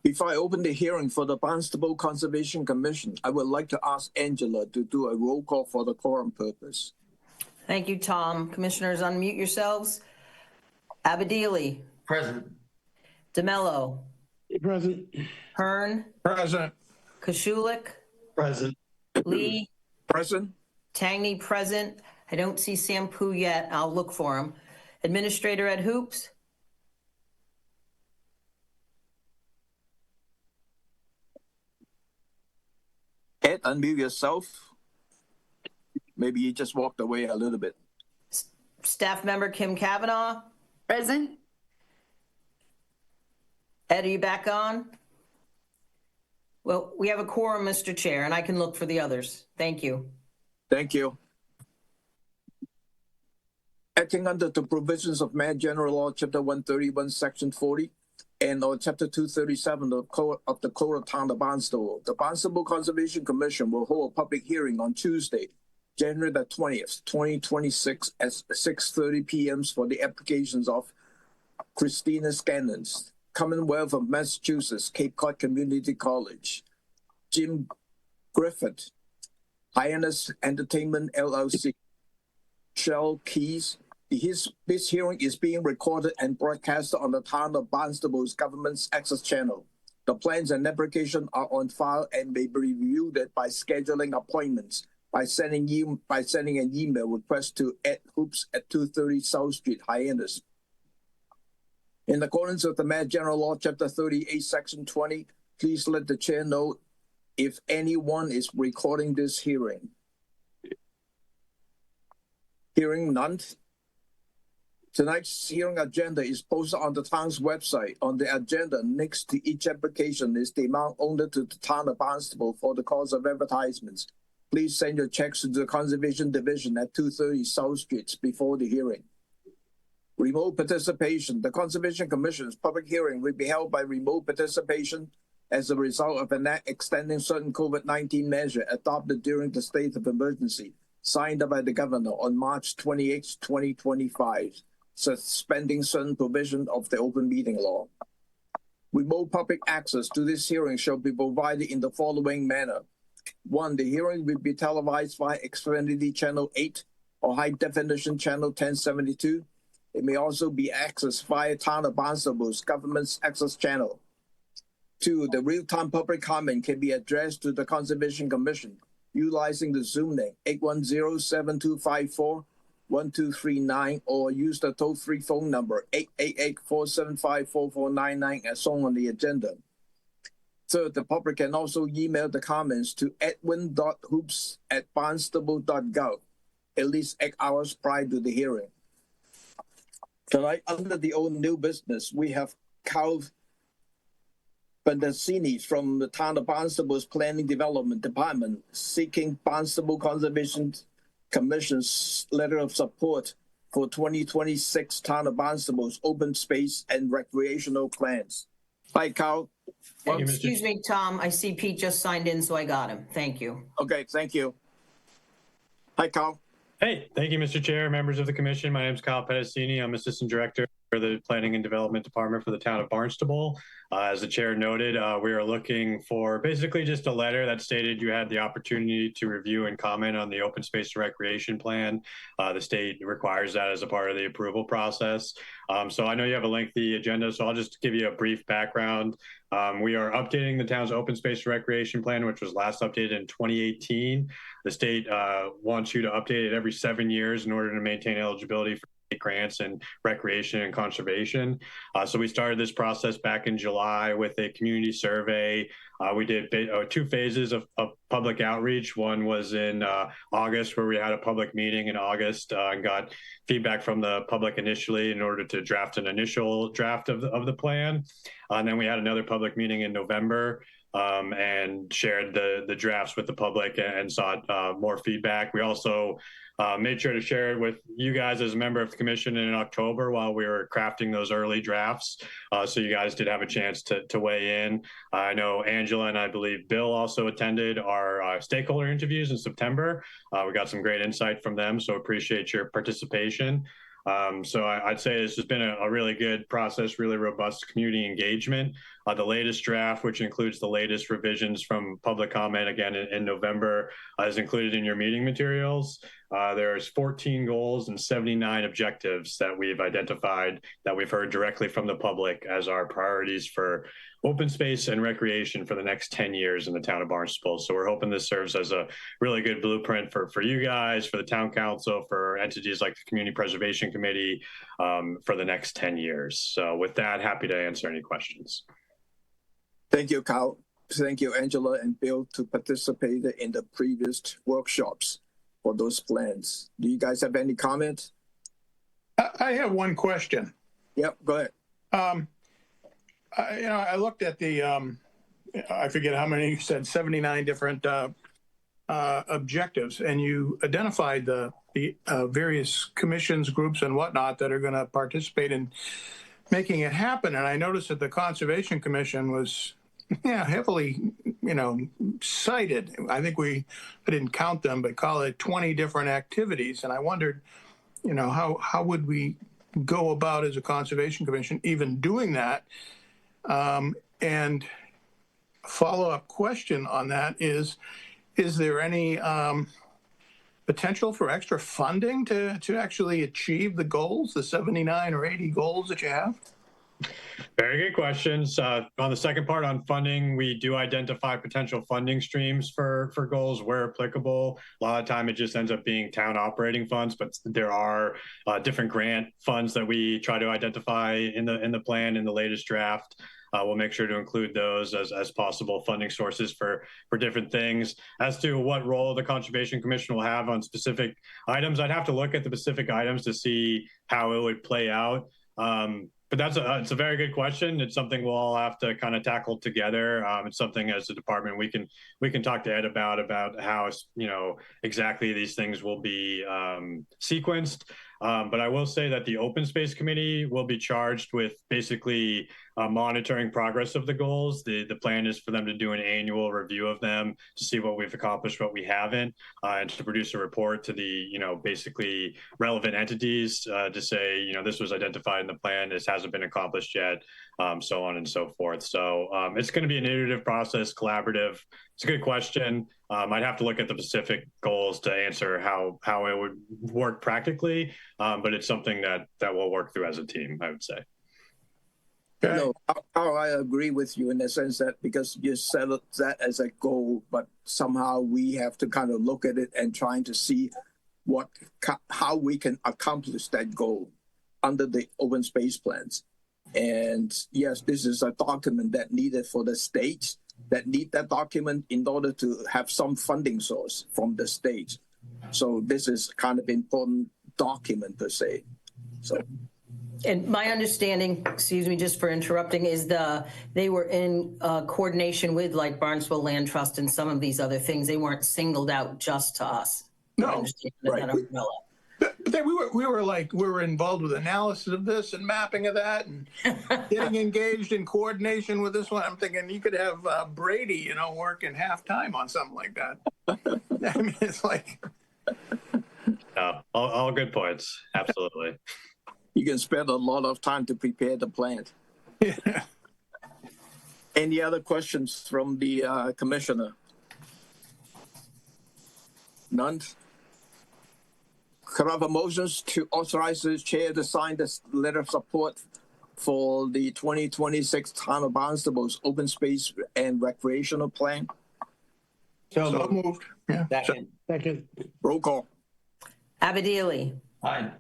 Before I open the hearing for the Barnstable Conservation Commission, I would like to ask Angela to do a roll call for the quorum purpose. Thank you, Tom. Commissioners, unmute yourselves. Abadili. Present. DeMello. Present. Hearn. Present. Koshulik. Present. Lee. Present. Tangney present. I don't see Sampu yet. I'll look for him. Administrator Ed Hoops. Ed, unmute yourself. Maybe you just walked away a little bit. Staff member Kim Kavanaugh. Present. Ed, are you back on? Well, we have a quorum, Mr. Chair, and I can look for the others. Thank you. Thank you. Acting under the provisions of Mass General Law, Chapter 131, Section 40, and or Chapter 237 of the Code of Town of Barnstable, the Barnstable Conservation Commission will hold a public hearing on Tuesday, January the 20th, 2026 at 6:30 p.m. for the applications of Christina Scannons, Commonwealth of Massachusetts, Cape Cod Community College, Jim Griffith, Hyannis Entertainment LLC, Shell Keys. This hearing is being recorded and broadcast on the Town of Barnstable's Government's Access Channel. The plans and application are on file and may be reviewed by scheduling appointments by sending an email request to @hoops@230 South Street, Hyannis. In accordance with the Mass General Law, Chapter 38, Section 20, please let the chair know if anyone is recording this hearing. Hearing none. Tonight's hearing agenda is posted on the town's website. On the agenda next to each application is the amount owed to the Town of Barnstable for the cost of advertisements. Please send your checks to the Conservation Division at 230 South Street before the hearing. Remote participation. The Conservation Commission's public hearing will be held by remote participation as a result of an act extending certain COVID-19 measures adopted during the state of emergency, signed by the governor on March 28, 2025, suspending certain provisions of the open meeting law. Remote public access to this hearing shall be provided in the following manner. 1, the hearing will be televised via Xfinity Channel 8 or High Definition Channel 1072. It may also be accessed via Town of Barnstable's Government's Access Channel. 2, the real-time public comment can be addressed to the Conservation Commission utilizing the Zoom link 810-7254-1239 or use the toll-free phone number 888-475-4499 as shown on the agenda. 3rd, the public can also email the comments to edwin.hoops@barnstable.gov at least 8 hours prior to the hearing. Tonight, under the old new business, we have Carl Bandassini from the Town of Barnstable's Planning Development Department seeking Barnstable Conservation Commission's letter of support for 2026 Town of Barnstable's open space and recreational plans. Hi, Carl. Excuse me, Tom. I see Pete just signed in, so I got him. Thank you. Okay, thank you. Hi, Carl. Hey, thank you, Mr. Chair, members of the commission. My name is Kyle Pedicini. I'm Assistant Director for the Planning and Development Department for the Town of Barnstable. As the chair noted, we are looking for basically just a letter that stated you had the opportunity to review and comment on the open space and recreation plan. The state requires that as a part of the approval process. So I know you have a lengthy agenda, so I'll just give you a brief background. We are updating the town's open space and recreation plan, which was last updated in 2018. The state wants you to update it every 7 years in order to maintain eligibility for grants and recreation and conservation. So we started this process back in July with a community survey. We did 2 phases of public outreach. One was in August, where we had a public meeting in August and got feedback from the public initially in order to draft an initial draft of the plan. And then we had another public meeting in November and shared the drafts with the public and sought more feedback. We also made sure to share it with you guys as a member of the commission in October while we were crafting those early drafts. So you guys did have a chance to weigh in. I know Angela and I believe Bill also attended our stakeholder interviews in September. We got some great insight from them, so appreciate your participation. So I'd say this has been a really good process, really robust community engagement. The latest draft, which includes the latest revisions from public comment again in November, is included in your meeting materials. There's 14 goals and 79 objectives that we've identified that we've heard directly from the public as our priorities for open space and recreation for the next 10 years in the town of Barnstable. So we're hoping this serves as a really good blueprint for you guys, for the town council, for entities like the Community Preservation Committee for the next 10 years. So with that, happy to answer any questions. Thank you, Kyle. Thank you, Angela and Bill, to participate in the previous workshops for those plans. Do you guys have any comments? I have one question. Yep, go ahead. I looked at the, I forget how many you said, 79 different objectives, and you identified the various commissions, groups, and whatnot that are going to participate in making it happen. And I noticed that the Conservation Commission was heavily, cited. I think I didn't count them, but call it 20 different activities. And I wondered, how would we go about as a Conservation Commission even doing that? And follow-up question on that is there any potential for extra funding to actually achieve the goals, the 79 or 80 goals that you have? Very good questions. On the second part on funding, we do identify potential funding streams for goals where applicable. A lot of time it just ends up being town operating funds, but there are different grant funds that we try to identify in the plan in the latest draft. We'll make sure to include those as possible funding sources for different things. As to what role the Conservation Commission will have on specific items, I'd have to look at the specific items to see how it would play out. But it's a very good question. It's something we'll all have to kind of tackle together. It's something as a department we can talk to Ed about how exactly these things will be sequenced. But I will say that the Open Space Committee will be charged with basically monitoring progress of the goals. The plan is for them to do an annual review of them to see what we've accomplished, what we haven't, and to produce a report to the basically relevant entities to say this was identified in the plan, this hasn't been accomplished yet, so on and so forth. So it's going to be an iterative process, collaborative. It's a good question. I'd have to look at the specific goals to answer how it would work practically, but it's something that we'll work through as a team, I would say. Okay. No, I agree with you in the sense that because you set that as a goal, but somehow we have to kind of look at it and trying to see how we can accomplish that goal under the open space plans. And yes, this is a document that needed for the states that need that document in order to have some funding source from the state. So this is kind of important document per se. So. And my understanding, excuse me, just for interrupting, is they were in coordination with like Barnstable Land Trust and some of these other things. They weren't singled out just to us. No, right. We were involved with analysis of this and mapping of that and getting engaged in coordination with this one. I'm thinking you could have Brady, working half-time on something like that. I mean, it's like... all good points. Absolutely. You can spend a lot of time to prepare the plan. Yeah. Any other questions from the commissioner? None? Could I have a motions to authorize the chair to sign this letter of support for the 2026 Town of Barnstable's open space and recreational plan? So moved. Yeah. Second. Roll call. Abadili. Aye.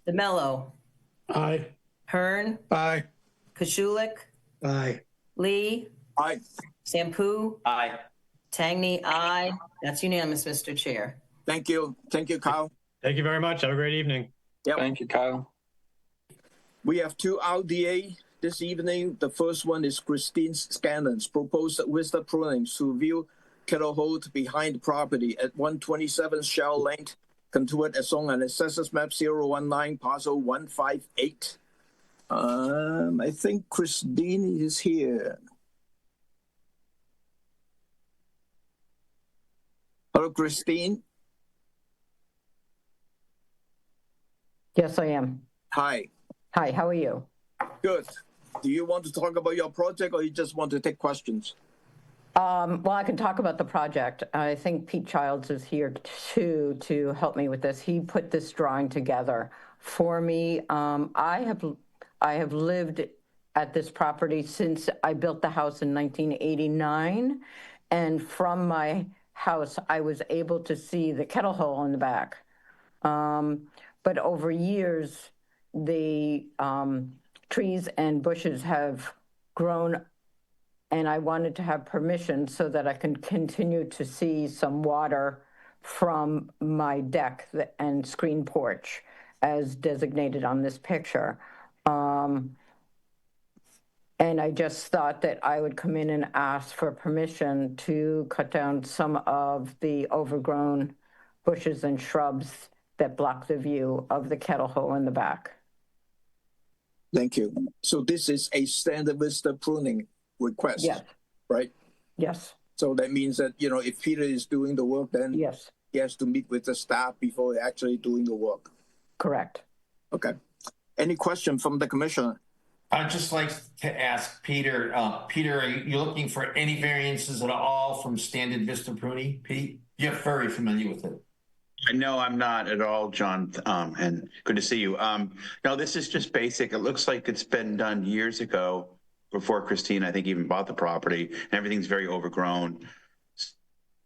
DeMello. Aye. Hearn. Aye. Kashulik. Aye. Lee. Aye. Sampu. Aye. Tangney, aye. That's unanimous, Mr. Chair. Thank you. Thank you, Kyle. Thank you very much. Have a great evening. Yep. Thank you, Kyle. We have two RDA this evening. The first one is Christine Scannon's proposed Vista Pruning to view Kettle Hold behind the property at 127 Shell Lane, contoured as shown on Assessors Map 019, Parcel 158. I think Christine is here. Hello, Christine. Yes, I am. Hi. Hi, how are you? Good. Do you want to talk about your project or you just want to take questions? Well, I can talk about the project. I think Pete Childs is here too to help me with this. He put this drawing together for me. I have lived at this property since I built the house in 1989, and from my house, I was able to see the kettle hole in the back. But over years, the trees and bushes have grown, and I wanted to have permission so that I can continue to see some water from my deck and screen porch as designated on this picture. And I just thought that I would come in and ask for permission to cut down some of the overgrown bushes and shrubs that block the view of the kettle hole in the back. Thank you. So this is a standard vista pruning request, Yes, right? yes, So that means that, if Peter is doing the work, then yes, he has to meet with the staff before actually doing the work. correct. Okay. Any question from the commissioner? I'd just like to ask Peter, Peter, are you looking for any variances at all from standard vista pruning, Pete? You're very familiar with it. No, I'm not at all, John, and good to see you. No, this is just basic. It looks like it's been done years ago before Christine, I think, even bought the property, and everything's very overgrown.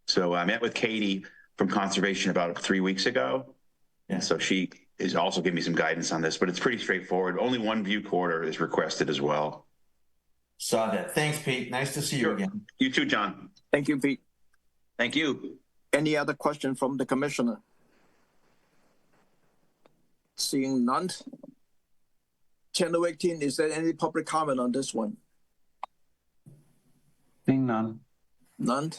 So I met with Katie from Conservation about 3 weeks ago. Yeah. So she is also giving me some guidance on this, but it's pretty straightforward. Only one view corridor is requested as well. Saw that. Thanks, Pete. Nice to see you again. You too, John. Thank you, Pete. Thank you. Any other question from the commissioner? Seeing none. Channel 18, is there any public comment on this one? Seeing none. None.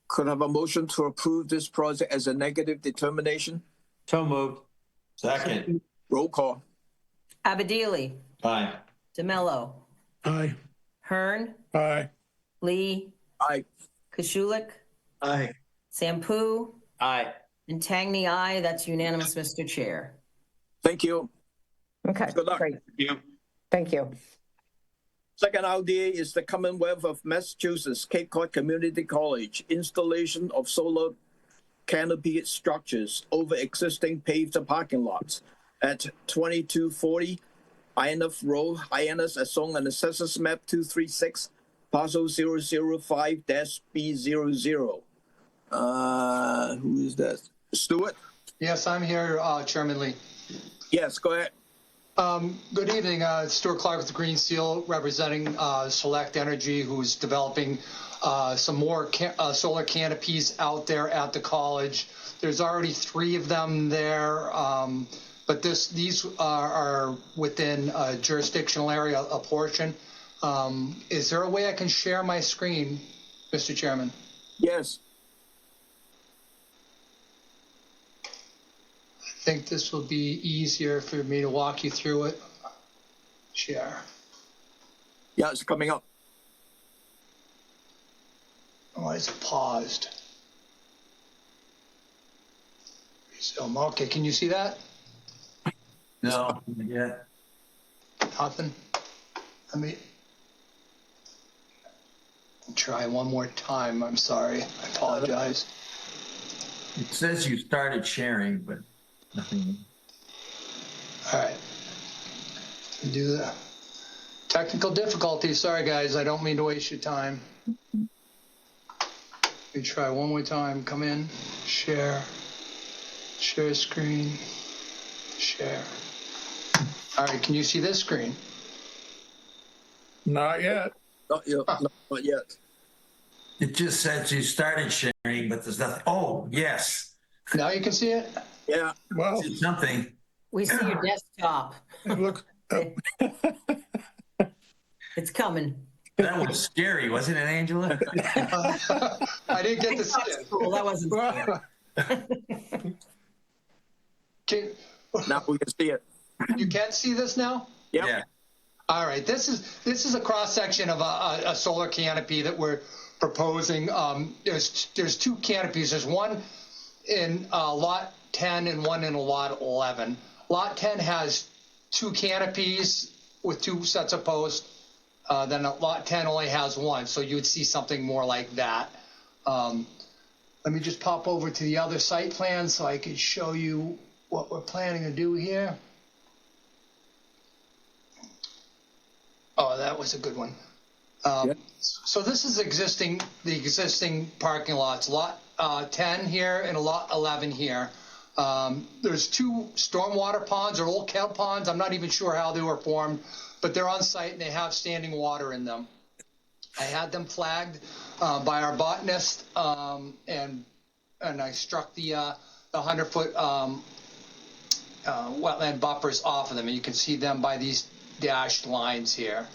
Could I have a motion to approve this project as a negative determination? So moved. Second. Roll call. Abadili, Aye. DeMello, Aye. Hearn, Aye. Lee, Aye. Kashulik, Aye. Sampu, Aye. and Tangney, aye. That's unanimous, Mr. Chair. Thank you. Okay, Good luck. great. You. Thank you. Second RDA is the Commonwealth of Massachusetts Cape Cod Community College installation of solar canopy structures over existing paved parking lots at 2240 Ioneff Road, Hyannis, as shown on the Census Map 236, parcel 005-B00. Who is that? Stuart? Yes, I'm here, Chairman Lee. Yes, go ahead. Good evening, Stuart Clark with the Green Seal, representing Select Energy, who's developing some more solar canopies out there at the college. There's already 3 of them there, but these are within a jurisdictional area, a portion. Is there a way I can share my screen, Mr. Chairman? Yes. I think this will be easier for me to walk you through it. Share. Yeah, it's coming up. Oh, it's paused. So, okay, can you see that? No. Yeah. Nothing? Let me try one more time. I'm sorry. I apologize. It says you started sharing, but nothing. All right. Do the technical difficulties. Sorry, guys. I don't mean to waste your time. Let me try one more time. Come in. Share. Share screen. Share. All right. Can you see this screen? Not yet. Not yet. Not yet. It just says you started sharing, but there's nothing. Oh, yes. Now you can see it? Yeah. Well, It's something. We see your desktop. look, It's coming. That was scary, wasn't it, Angela? I didn't get to see it. Well, that wasn't scary. Now we can see it. You can see this now? Yep. Yeah. All right, this is a cross section of a solar canopy that we're proposing. There's 2 canopies. There's one in lot 10 and one in lot 11. Lot 10 has 2 canopies with 2 sets of posts. Then lot 10 only has 1, so you would see something more like that. Let me just pop over to the other site plan so I can show you what we're planning to do here. Oh, that was a good one. So this is the existing parking lots, lot 10 here and lot 11 here. There's 2 stormwater ponds or old kelp ponds. I'm not even sure how they were formed, but they're on site and they have standing water in them. I had them flagged by our botanist, and I struck the 100-foot wetland buffers off of them, and you can see them by these dashed lines here.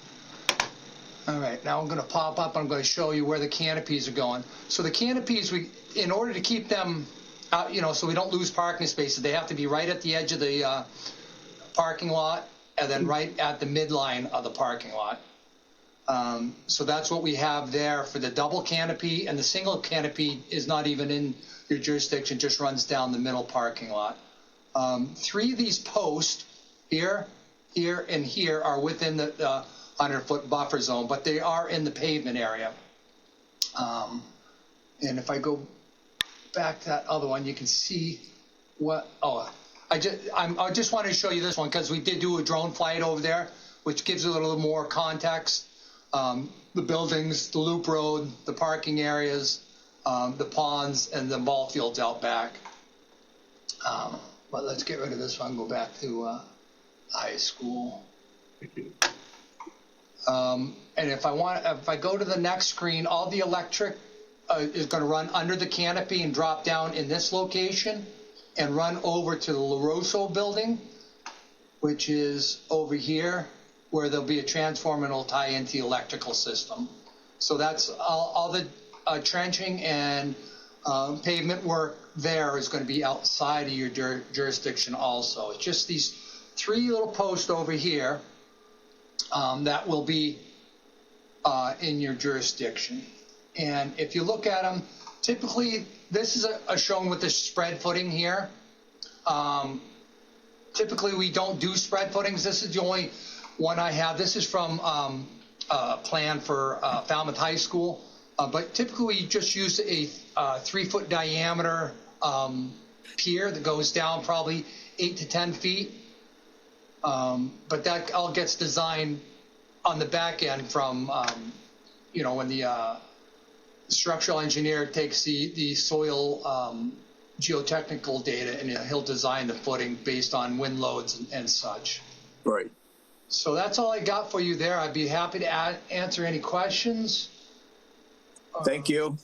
All right, now I'm going to pop up. I'm going to show you where the canopies are going. So the canopies, in order to keep them out, so we don't lose parking spaces, they have to be right at the edge of the parking lot, and then right at the midline of the parking lot. So that's what we have there for the double canopy, and the single canopy is not even in your jurisdiction, just runs down the middle parking lot. 3 of these posts, here, and here, are within the 100-foot buffer zone, but they are in the pavement area. And if I go back to that other one, you can see what, I just wanted to show you this one because we did do a drone flight over there, which gives a little more context. The buildings, the loop road, the parking areas, the ponds, and the ball fields out back. But let's get rid of this one, go back to high school. And if I go to the next screen, all the electric is going to run under the canopy and drop down in this location and run over to the LaRosso building, which is over here, where there'll be a transformer and it'll tie into the electrical system. So that's all the trenching and pavement work there is going to be outside of your jurisdiction also. It's just these 3 little posts over here that will be in your jurisdiction. And if you look at them, typically this is a shown with the spread footing here. Typically we don't do spread footings. This is the only one I have. This is from a plan for Falmouth High School. But typically we just use a 3-foot diameter pier that goes down probably 8 to 10 feet. But that all gets designed on the back end from, when the structural engineer takes the soil geotechnical data and he'll design the footing based on wind loads and such. Right. So that's all I got for you there. I'd be happy to answer any questions. Thank you.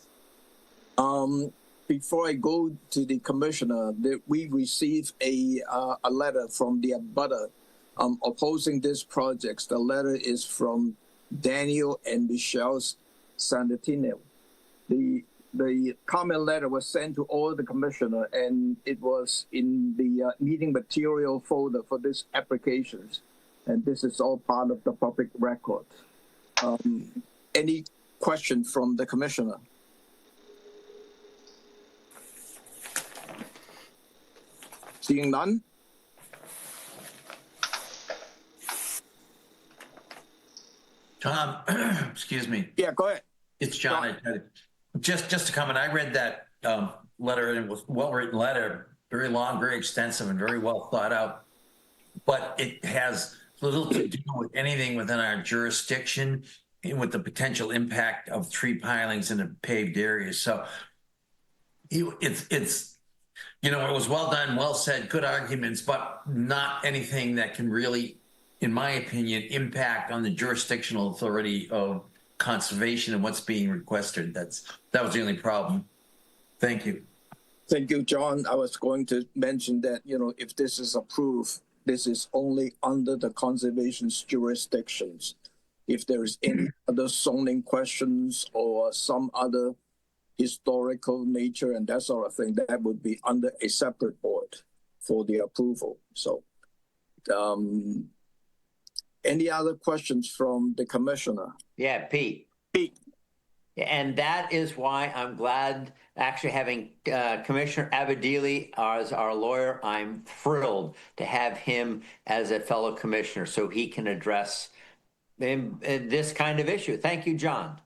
Before I go to the commissioner, we received a letter from the abutter opposing this project. The letter is from Daniel and Michelle Santantino. The comment letter was sent to all the commissioner, and it was in the meeting material folder for this applications. And this is all part of the public record. Any question from the commissioner? Seeing none? Tom, excuse me. Yeah, go ahead. It's John. Just to comment, I read that letter, and it was a well-written letter, very long, very extensive, and very well thought out. But it has little to do with anything within our jurisdiction and with the potential impact of tree pilings in a paved area. So it was well done, well said, good arguments, but not anything that can really, in my opinion, impact on the jurisdictional authority of conservation and what's being requested. That was the only problem. Thank you. Thank you, John. I was going to mention that, if this is approved, this is only under the conservation's jurisdictions. If there is any other zoning questions or some other historical nature and that sort of thing, that would be under a separate board for the approval. So, any other questions from the commissioner? Yeah, Pete. Pete. And that is why I'm glad actually having Commissioner Abadili as our lawyer. I'm thrilled to have him as a fellow commissioner so he can address this kind of issue. Thank you, John.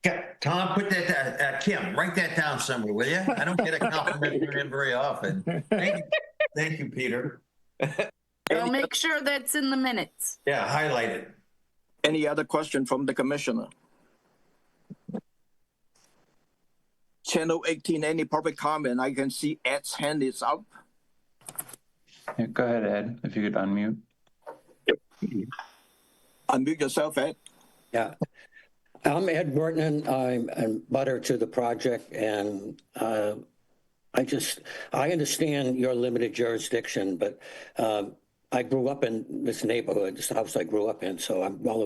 Yeah, Tom, put that, Kim, write that down somewhere, will you? I don't get a compliment from him very often. Thank you, Peter. I'll make sure that's in the minutes. Yeah, highlight it. Any other question from the commissioner? Channel 18, any public comment? I can see Ed's hand is up. Yeah, go ahead, Ed, if you could unmute. Unmute yourself, Ed. Yeah. I'm Ed Burton. I'm a butter to the project, and I understand your limited jurisdiction, but I grew up in this neighborhood, this house I grew up in, so I'm well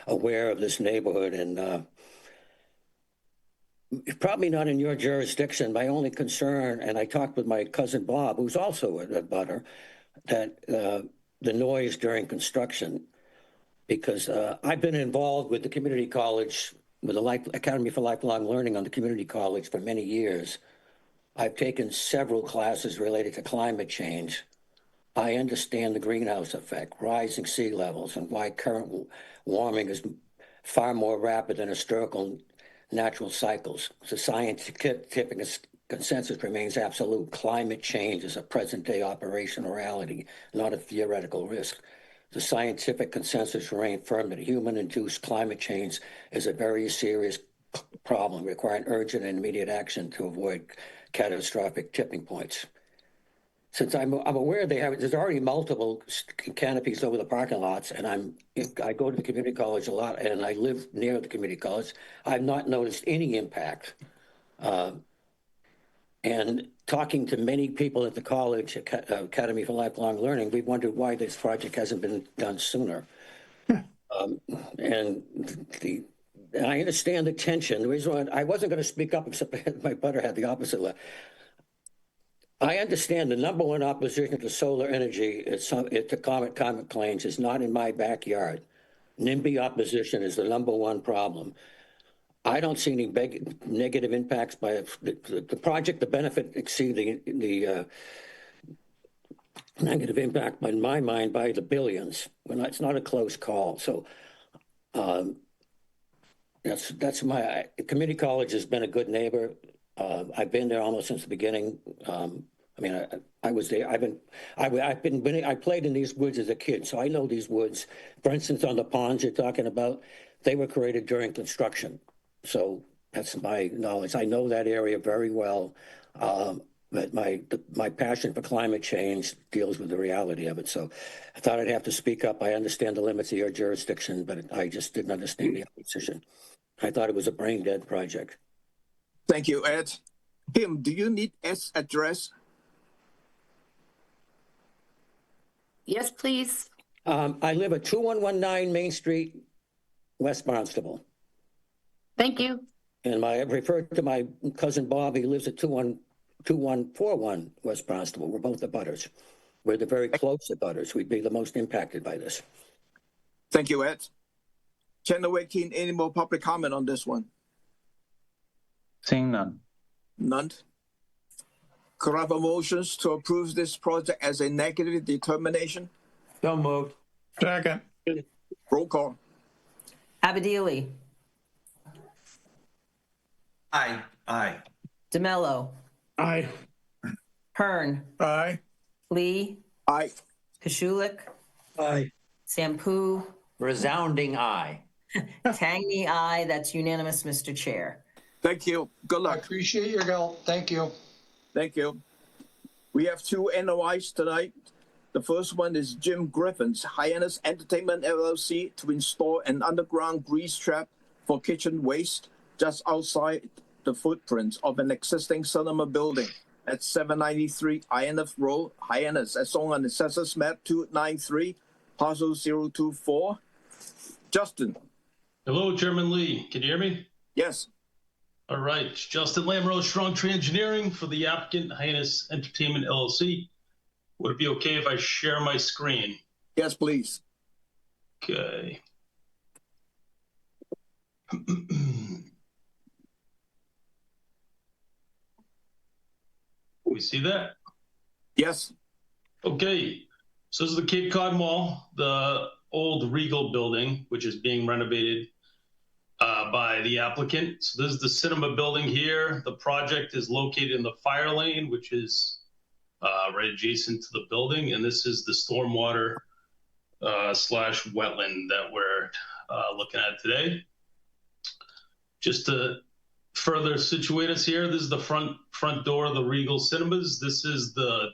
aware of this neighborhood, and probably not in your jurisdiction. My only concern, and I talked with my cousin Bob, who's also a butter, that the noise during construction, because I've been involved with the community college, with the Academy for Lifelong Learning on the community college for many years. I've taken several classes related to climate change. I understand the greenhouse effect, rising sea levels, and why current warming is far more rapid than historical natural cycles. The scientific consensus remains absolute. Climate change is a present-day operational reality, not a theoretical risk. The scientific consensus remains firm that human-induced climate change is a very serious problem requiring urgent and immediate action to avoid catastrophic tipping points. Since I'm aware there's already multiple canopies over the parking lots, and I go to the community college a lot, and I live near the community college. I've not noticed any impact. And talking to many people at the college, Academy for Lifelong Learning, we wondered why this project hasn't been done sooner. And I understand the tension. The reason why I wasn't going to speak up, except my butter had the opposite. I understand the number one opposition to solar energy to climate claims is not in my backyard. NIMBY opposition is the number one problem. I don't see any big negative impacts by the project. The benefit exceed the negative impact, in my mind, by the billions. It's not a close call. So that's my community college has been a good neighbor. I've been there almost since the beginning. I mean, I was there. I played in these woods as a kid, so I know these woods. For instance, on the ponds you're talking about, they were created during construction. So that's my knowledge. I know that area very well. But my passion for climate change deals with the reality of it. So I thought I'd have to speak up. I understand the limits of your jurisdiction, but I just didn't understand the opposition. I thought it was a brain dead project. Thank you, Ed. Kim, do you need Ed's address? Yes, please. I live at 2119 Main Street, West Barnstable. Thank you. And I referred to my cousin Bob. He lives at 2141 West Barnstable. We're both the butters. We're the very close butters. We'd be the most impacted by this. Thank you, Ed. Channel 18, any more public comment on this one? Seeing none. None. Could I have a motions to approve this project as a negative determination? So moved. Second. Roll call. Abadili, Aye. DeMello, Aye. Hearn, Aye. Lee, Aye. Kashulik, Aye. Sampu, Resounding aye. Tangney, aye. That's unanimous, Mr. Chair. Thank you. Good I luck. appreciate your help. Thank you. Thank you. We have two NOIs tonight. The first one is Jim Griffin's Hyannis Entertainment LLC to install an underground grease trap for kitchen waste just outside the footprint of an existing cinema building at 793 Hyannis Road, Hyannis, as shown on the Census Map 293, parcel 024. Justin. Hello, Chairman Lee. Can you hear me? Yes. All right. It's Justin Lamrose, Strong Tree Engineering for the applicant, Hyannis Entertainment LLC. Would it be okay if I share my screen? Yes, please. Okay. We see that? Yes. Okay, so this is the Cape Cod Mall, the old Regal building, which is being renovated by the applicant. So this is the cinema building here. The project is located in the fire lane, which is right adjacent to the building. And this is the stormwater slash wetland that we're looking at today. Just to further situate us here, this is the front door of the Regal Cinemas. This is the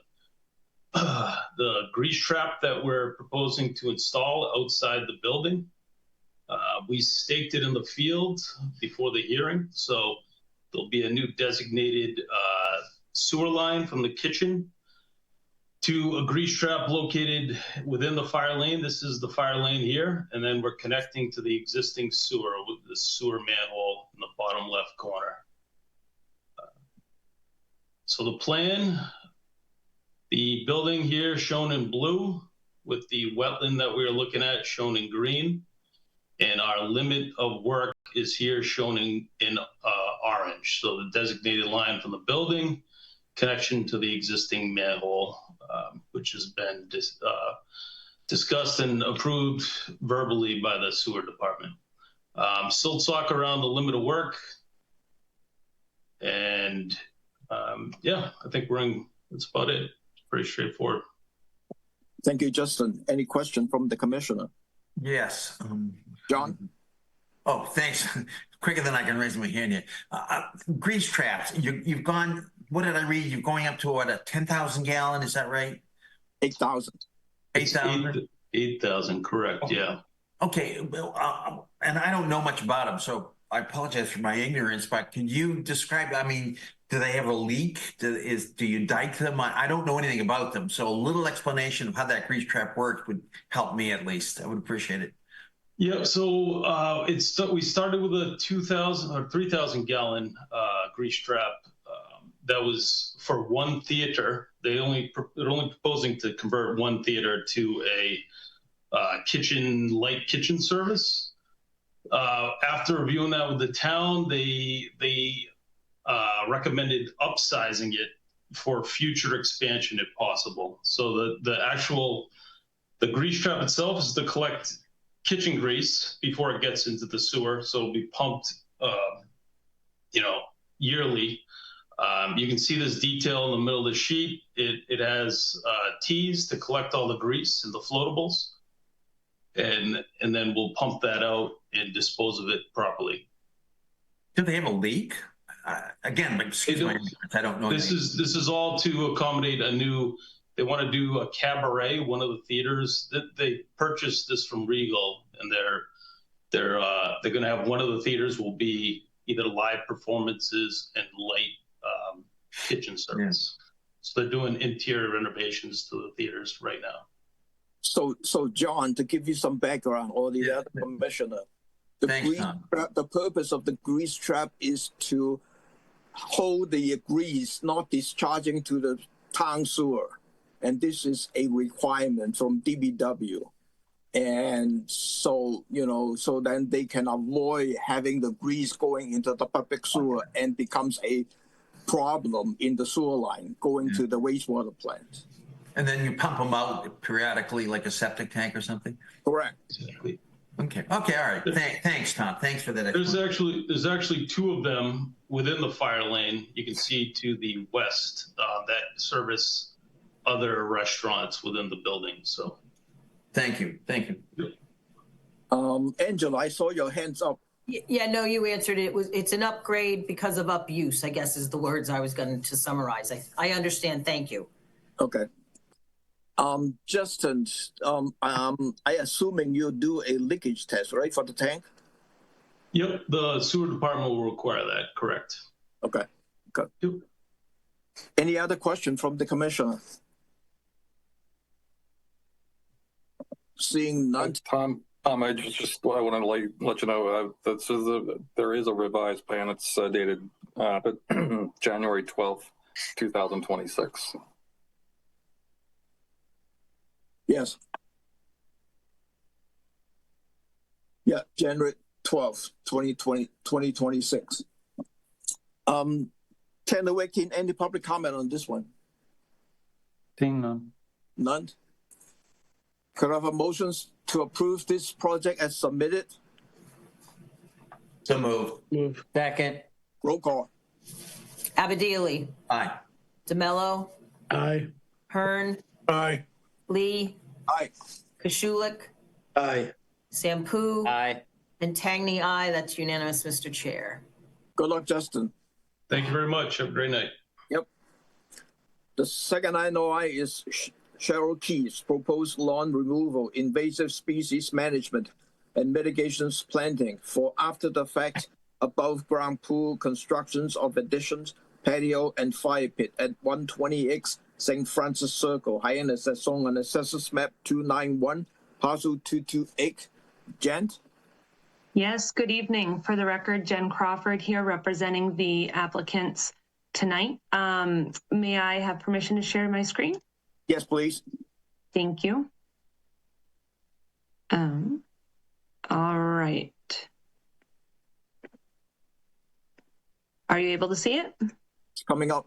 grease trap that we're proposing to install outside the building. We staked it in the field before the hearing, so there'll be a new designated sewer line from the kitchen to a grease trap located within the fire lane. This is the fire lane here, and then we're connecting to the existing sewer with the sewer manhole in the bottom left corner. So the plan, the building here shown in blue with the wetland that we're looking at shown in green, and our limit of work is here shown in orange. So the designated line from the building, connection to the existing manhole, which has been discussed and approved verbally by the sewer department. Silt sock around the limit of work. And yeah, I think that's about it. It's pretty straightforward. Thank you, Justin. Any question from the commissioner? Yes. John? Oh, thanks. Quicker than I can raise my hand here. Grease traps. You've gone, what did I read? You're going up to what, a 10,000 gallon, is that right? 8,000. 8,000? 8,000, correct, yeah. Okay, well, and I don't know much about them, so I apologize for my ignorance, but can you describe, I mean, do they have a leak? Do you dike them? I don't know anything about them, so a little explanation of how that grease trap works would help me at least. I would appreciate it. Yeah, so we started with a 2,000 or 3,000 gallon grease trap that was for one theater. They're only proposing to convert one theater to a light kitchen service. After reviewing that with the town, they recommended upsizing it for future expansion if possible. So the grease trap itself is to collect kitchen grease before it gets into the sewer, so it'll be pumped, yearly. You can see this detail in the middle of the sheet. It has T's to collect all the grease and the floatables, and then we'll pump that out and dispose of it properly. Do they have a leak? Again, excuse me, I don't know. This is all to accommodate they want to do a cabaret, one of the theaters that they purchased this from Regal, and they're going to have one of the theaters will be either live performances and light kitchen service. Yeah. So they're doing interior renovations to the theaters right now. So John, to give you some background, or the other commissioner, the purpose of the grease trap is to hold the grease not discharging to the town sewer. And this is a requirement from DBW. And so, so then they can avoid having the grease going into the public sewer and becomes a problem in the sewer line going to the wastewater plant. And then you pump them out periodically like a septic tank or something? Correct. Exactly. Okay, all right. Thanks, Tom. Thanks for that. There's actually two of them within the fire lane. You can see to the west that service other restaurants within the building. So thank you. Angela, I saw your hands up. Yeah, no, you answered it. It's an upgrade because of upuse, I guess is the words I was going to summarize. I understand. Thank you. Okay. Justin, I assuming you do a leakage test, right, for the tank? Yep, the sewer department will require that, correct. Okay. Yep. Any other question from the commissioner? Seeing none. Tom, I wanted to let you know there is a revised plan. It's dated January 12th, 2026. Yes. Yeah, January 12th, 2026. Ken Lewick, any public comment on this one? Seeing none. None? Could I have a motions to approve this project as submitted? So moved. Second. Roll call. Abadili, Aye. DeMello, Aye. Hearn, Aye. Lee, Aye. Koshulik, Aye. Sampu, Aye. and Tangney, aye. That's unanimous, Mr. Chair. Good luck, Justin. Thank you very much. Have a great night. Yep. The second INOI is Cheryl Keys, proposed lawn removal, invasive species management, and mitigations planting for after the fact above ground pool constructions of additions, patio, and fire pit at 120X St. Francis Circle, Hyannis, as shown on Assessors Map 291, parcel 228. Jen? Yes, good evening. For the record, Jen Crawford here representing the applicants tonight. May I have permission to share my screen? Yes, please. Thank you. All right. Are you able to see it? It's coming up.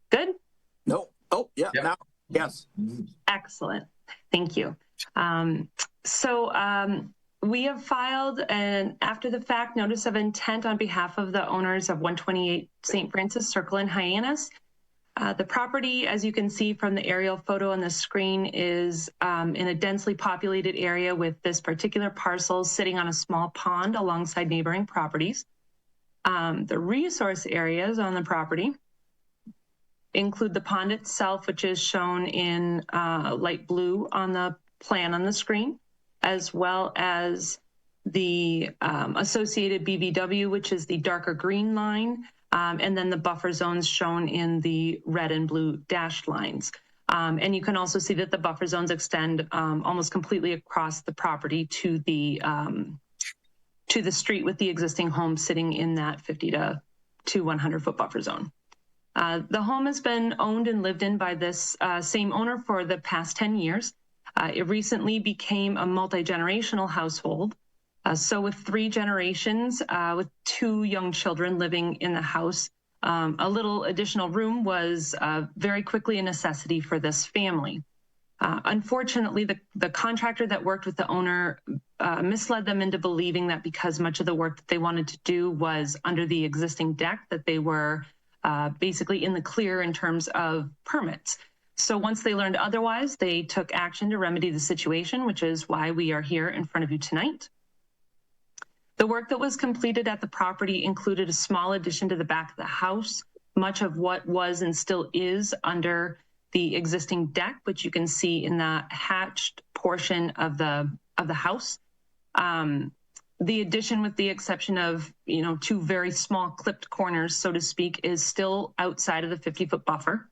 Good? No. Oh, yeah, Yep. now. Yes. Excellent. Thank you. We have filed an after the fact notice of intent on behalf of the owners of 128 St. Francis Circle in Hyannis. The property, as you can see from the aerial photo on the screen, is in a densely populated area with this particular parcel sitting on a small pond alongside neighboring properties. The resource areas on the property include the pond itself, which is shown in light blue on the plan on the screen, as well as the associated BVW, which is the darker green line, and then the buffer zones shown in the red and blue dashed lines. And you can also see that the buffer zones extend almost completely across the property to the street, with the existing home sitting in that 50 to 100 foot buffer zone. The home has been owned and lived in by this same owner for the past 10 years. It recently became a multi-generational household. So with 3 generations, with 2 young children living in the house, a little additional room was very quickly a necessity for this family. Unfortunately, the contractor that worked with the owner misled them into believing that because much of the work that they wanted to do was under the existing deck, that they were basically in the clear in terms of permits. So once they learned otherwise, they took action to remedy the situation, which is why we are here in front of you tonight. The work that was completed at the property included a small addition to the back of the house, much of what was and still is under the existing deck, which you can see in the hatched portion of the house. The addition, with the exception of 2 very small clipped corners, so to speak, is still outside of the 50-foot buffer.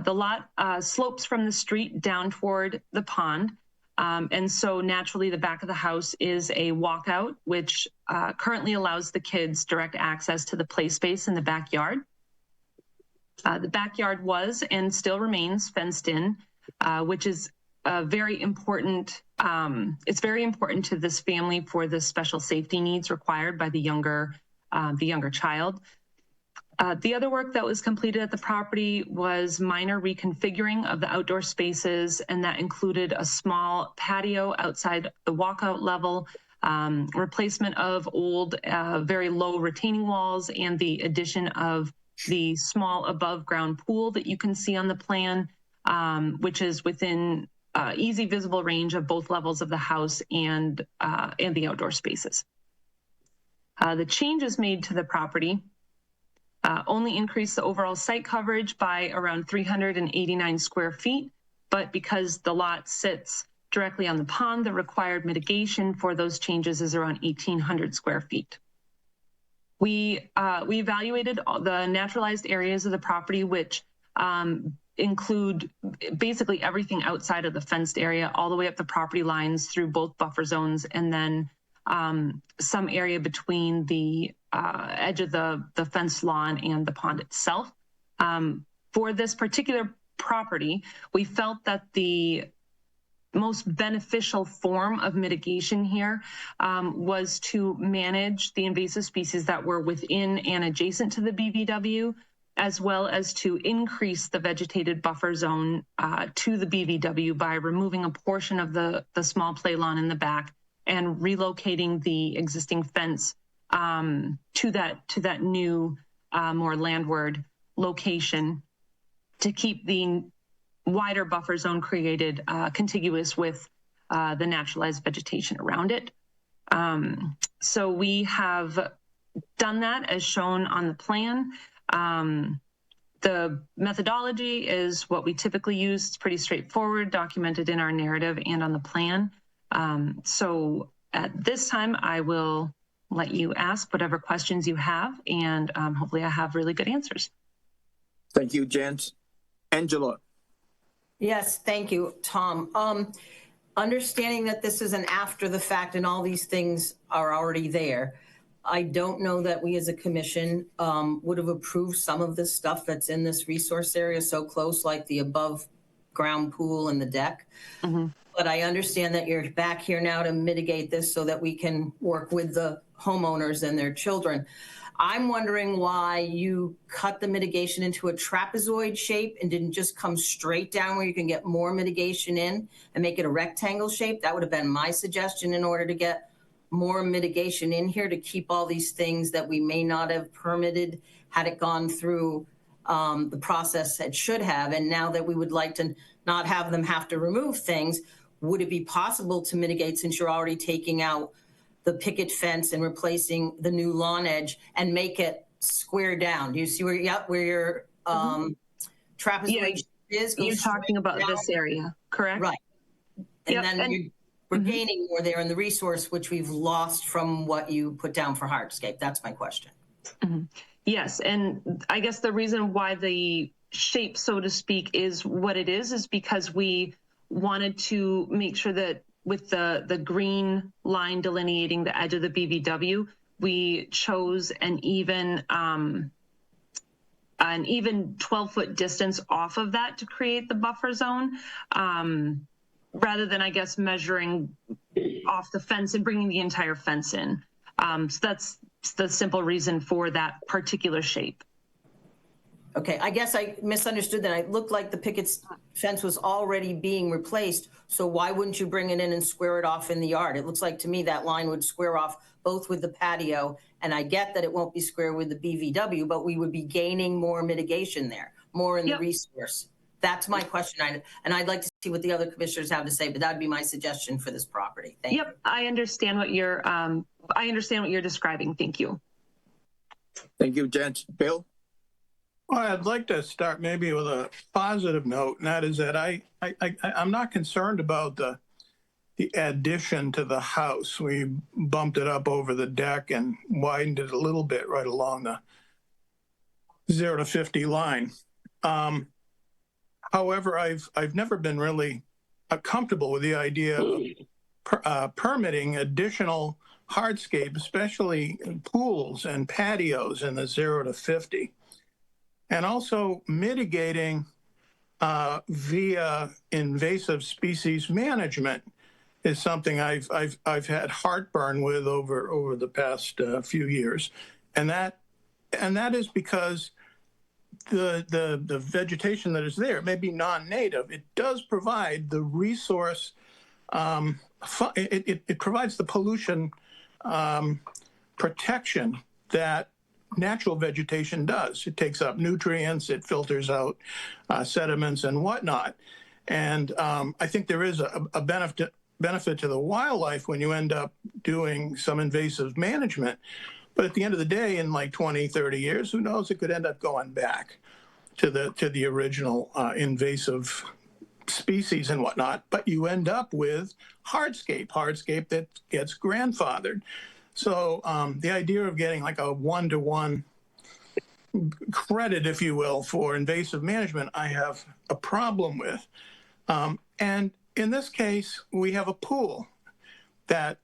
The lot slopes from the street down toward the pond. And so naturally the back of the house is a walkout, which currently allows the kids direct access to the play space in the backyard. The backyard was and still remains fenced in, which is very important. It's very important to this family for the special safety needs required by the younger child. The other work that was completed at the property was minor reconfiguring of the outdoor spaces, and that included a small patio outside the walkout level, replacement of old, very low retaining walls, and the addition of the small above ground pool that you can see on the plan, which is within easy visible range of both levels of the house and the outdoor spaces. The changes made to the property only increase the overall site coverage by around 389 square feet, but because the lot sits directly on the pond, the required mitigation for those changes is around 1,800 square feet. We evaluated all the naturalized areas of the property, which include basically everything outside of the fenced area, all the way up the property lines through both buffer zones, and then some area between the edge of the fenced lawn and the pond itself. For this particular property, we felt that the most beneficial form of mitigation here was to manage the invasive species that were within and adjacent to the BVW, as well as to increase the vegetated buffer zone to the BVW by removing a portion of the small play lawn in the back and relocating the existing fence to that new, more landward location to keep the wider buffer zone created contiguous with the naturalized vegetation around it. So we have done that as shown on the plan. The methodology is what we typically use. It's pretty straightforward, documented in our narrative and on the plan. So at this time, I will let you ask whatever questions you have, and hopefully I have really good answers. Thank you, Jens. Angela. Yes, thank you, Tom. Understanding that this is an after the fact and all these things are already there, I don't know that we as a commission would have approved some of this stuff that's in this resource area so close, like the above ground pool and the deck. But I understand that you're back here now to mitigate this so that we can work with the homeowners and their children. I'm wondering why you cut the mitigation into a trapezoid shape and didn't just come straight down where you can get more mitigation in and make it a rectangle shape. That would have been my suggestion in order to get more mitigation in here to keep all these things that we may not have permitted had it gone through the process it should have. And now that we would like to not have them have to remove things, would it be possible to mitigate, since you're already taking out the picket fence and replacing the new lawn edge, and make it square down? Do you see where your trapezoid is? You're talking about down. This area, correct? Right. And then we're gaining more there in the resource, which we've lost from what you put down for hardscape. That's my question. Yes, and I guess the reason why the shape, so to speak, is what it is because we wanted to make sure that with the green line delineating the edge of the BVW, we chose an even 12-foot distance off of that to create the buffer zone, rather than, I guess, measuring off the fence and bringing the entire fence in. So that's the simple reason for that particular shape. Okay, I guess I misunderstood that. It looked like the picket fence was already being replaced, so why wouldn't you bring it in and square it off in the yard? It looks like to me that line would square off both with the patio, and I get that it won't be square with the BVW, but we would be gaining more mitigation there, more in the resource. That's my question, and I'd like to see what the other commissioners have to say, but that'd be my suggestion for this property. Thank you. I understand what you're describing. Thank you. Thank you, Jens. Bill? Well, I'd like to start maybe with a positive note, and that is that I'm not concerned about the addition to the house. We bumped it up over the deck and widened it a little bit right along the 0 to 50 line. However, I've never been really comfortable with the idea of permitting additional hardscape, especially pools and patios in the 0 to 50. And also mitigating via invasive species management is something I've had heartburn with over the past few years, and that is because the vegetation that is there may be non-native. It does provide the resource. It provides the pollution protection that natural vegetation does. It takes up nutrients, it filters out sediments and whatnot. And I think there is a benefit to the wildlife when you end up doing some invasive management. But at the end of the day, in like 20, 30 years, who knows, it could end up going back to the original invasive species and whatnot. But you end up with hardscape that gets grandfathered. So the idea of getting like a one-to-one credit, if you will, for invasive management, I have a problem with. And in this case, we have a pool that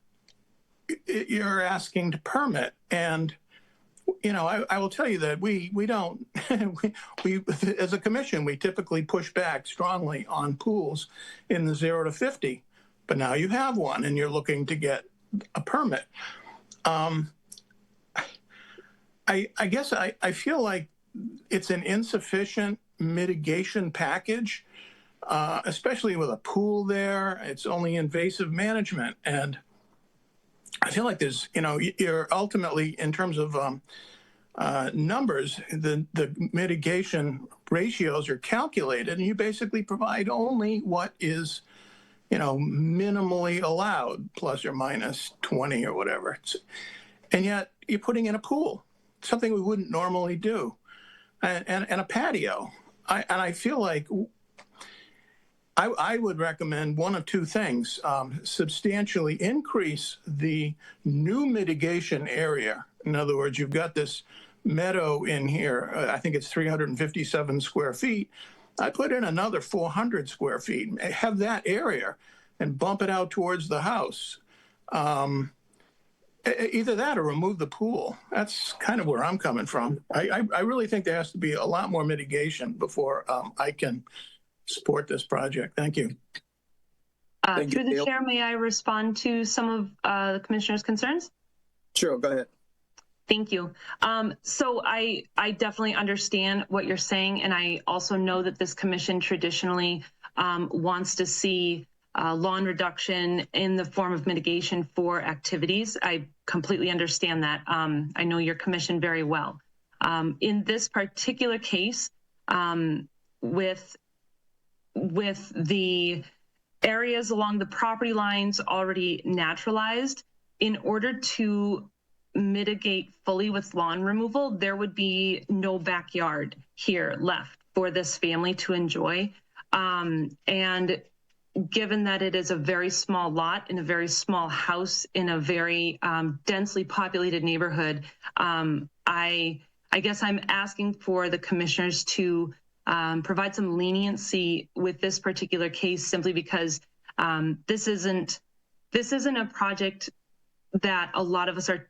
you're asking to permit. And you know, I will tell you that we don't, we as a commission, we typically push back strongly on pools in the 0 to 50. But now you have one and you're looking to get a permit. I guess I feel like it's an insufficient mitigation package, especially with a pool there. It's only invasive management. And I feel like there's, you know, you're ultimately, in terms of numbers, the mitigation ratios are calculated, and you basically provide only what is, you know, minimally allowed, plus or minus 20 or whatever. And yet you're putting in a pool, something we wouldn't normally do, and a patio. I feel like I would recommend one of two things: substantially increase the new mitigation area. In other words, you've got this meadow in here. I think it's 357 square feet. I put in another 400 square feet, have that area, and bump it out towards the house. Either that or remove the pool. That's kind of where I'm coming from. I really think there has to be a lot more mitigation before I can support this project. Thank you. Through the chair, may I respond to some of the commissioner's concerns? Sure, go ahead. Thank you. So I definitely understand what you're saying, and I also know that this commission traditionally wants to see lawn reduction in the form of mitigation for activities. I completely understand that. I know your commission very well. In this particular case, with the areas along the property lines already naturalized, in order to mitigate fully with lawn removal, there would be no backyard here left for this family to enjoy. And given that it is a very small lot in a very small house in a very densely populated neighborhood, I guess I'm asking for the commissioners to provide some leniency with this particular case, simply because this isn't a project that a lot of us are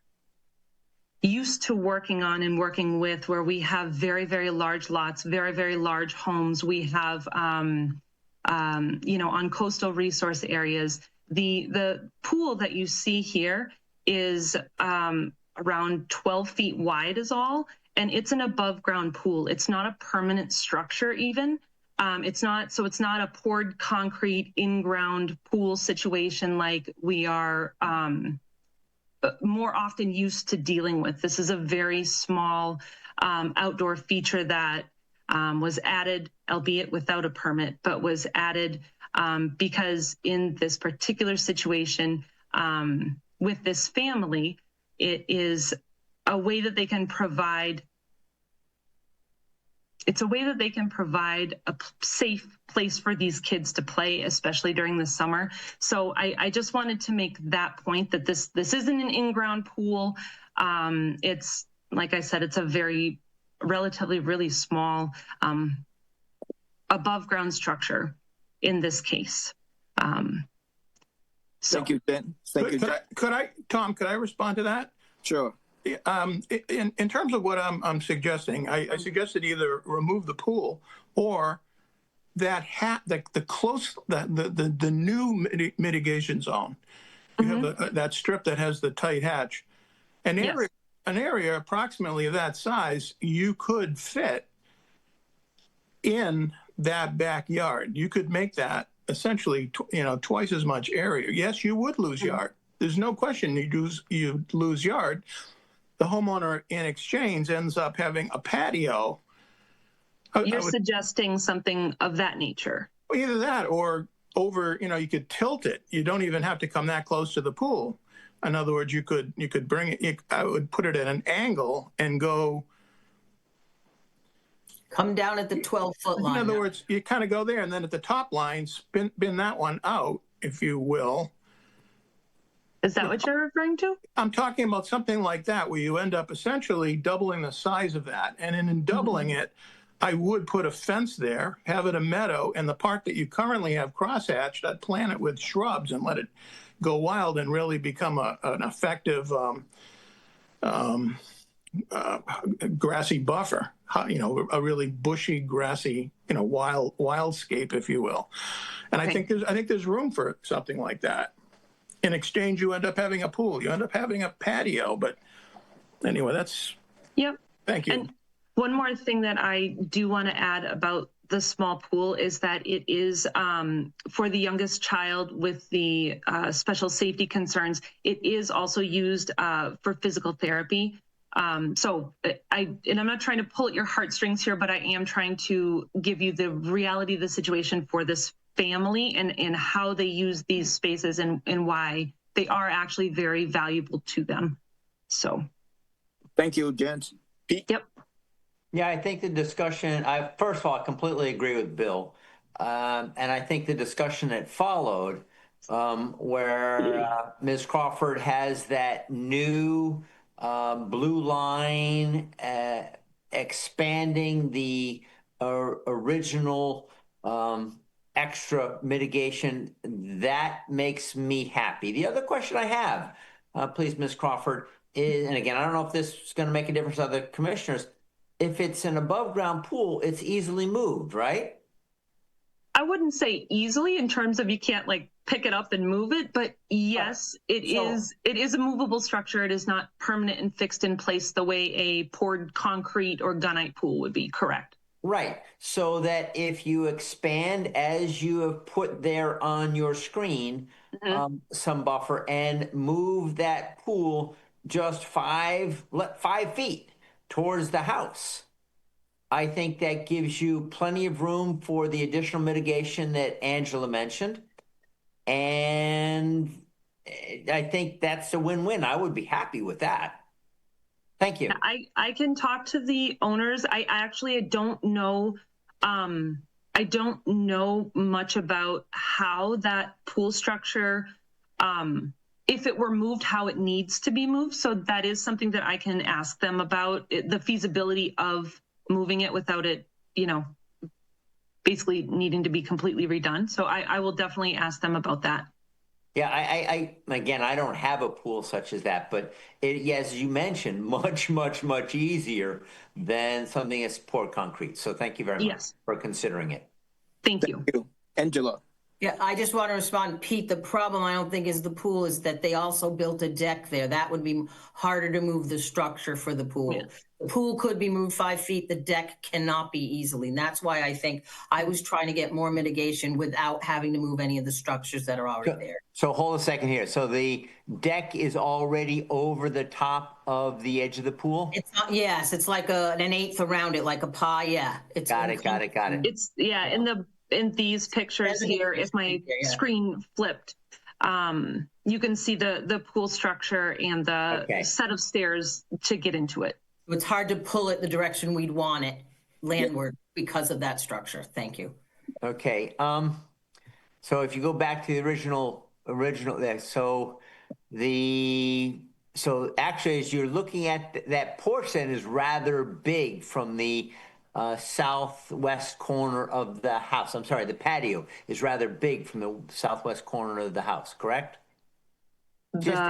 used to working on and working with, where we have very, very large lots, very, very large homes. We have, you know, on coastal resource areas, the pool that you see here is around 12 feet wide is all, and it's an above ground pool. It's not a permanent structure even. It's not a poured concrete in-ground pool situation like we are more often used to dealing with. This is a very small outdoor feature that was added, albeit without a permit, but was added because in this particular situation with this family, it is a way that they can provide. It's a way that they can provide a safe place for these kids to play, especially during the summer. So I just wanted to make that point, that this isn't an in-ground pool. It's, like I said, it's a very relatively really small above ground structure in this case. Thank you, Dan. Thank you. Tom, could I respond to that? Sure. In terms of what I'm suggesting, I suggested either remove the pool or that the new mitigation zone. You have that strip that has the tight hatch. An area approximately of that size, you could fit in that backyard. You could make that essentially, twice as much area. Yes, you would lose yard. There's no question you'd lose yard. The homeowner in exchange ends up having a patio. You're suggesting something of that nature. Either that or over, you could tilt it. You don't even have to come that close to the pool. In other words, you could bring it, I would put it at an angle and go. Come down at the 12-foot line. In other words, you kind of go there, and then at the top line, spin that one out, if you will. Is that what you're referring to? I'm talking about something like that, where you end up essentially doubling the size of that. And in doubling it, I would put a fence there, have it a meadow, and the part that you currently have crosshatched, I'd plant it with shrubs and let it go wild and really become an effective grassy buffer, a really bushy, grassy, wildscape, if you will. And I think there's room for something like that. In exchange, you end up having a pool, you end up having a patio. But anyway, that's. Yep. Thank you. And one more thing that I do want to add about the small pool is that it is for the youngest child with the special safety concerns. It is also used for physical therapy. So I'm not trying to pull at your heartstrings here, but I am trying to give you the reality of the situation for this family and how they use these spaces and why they are actually very valuable to them. So. Thank you, Jen. Pete? Yep. Yeah, I think the discussion, first of all, I completely agree with Bill. And I think the discussion that followed, where Ms. Crawford has that new blue line expanding the original extra mitigation, that makes me happy. The other question I have, please, Ms. Crawford, is, and again, I don't know if this is going to make a difference to other commissioners, if it's an above ground pool, it's easily moved, right? I wouldn't say easily in terms of you can't like pick it up and move it, but yes, it is a movable structure. It is not permanent and fixed in place the way a poured concrete or gunite pool would be, correct? Right. So that if you expand as you have put there on your screen, some buffer and move that pool just 5 feet towards the house, I think that gives you plenty of room for the additional mitigation that Angela mentioned. And I think that's a win-win. I would be happy with that. Thank you. I can talk to the owners. I actually don't know. I don't know much about how that pool structure, if it were moved, how it needs to be moved. So that is something that I can ask them about, the feasibility of moving it without it, basically needing to be completely redone. So I will definitely ask them about that. Yeah, I again, I don't have a pool such as that, but as you mentioned, much, much, much easier than something that's poured concrete. So thank you very much for considering it. Thank you. Angela. Yeah, I just want to respond, Pete. The problem I don't think is the pool, is that they also built a deck there. That would be harder to move the structure for the pool. Yeah. The pool could be moved 5 feet. The deck cannot be easily. And that's why I think I was trying to get more mitigation without having to move any of the structures that are already there. So hold a second here. So the deck is already over the top of the edge of the pool? It's not, yes, it's like an eighth around it, like a pie. Yeah. It's got it. It's in these pictures here, if my screen flipped, you can see the pool structure and the set of stairs to get into it. It's hard to pull it the direction we'd want it landward because of that structure. Thank you. Okay. So if you go back to the original there, so actually as you're looking at that portion is rather big from the southwest corner of the house. I'm sorry, the patio is rather big from the southwest corner of the house, correct? Just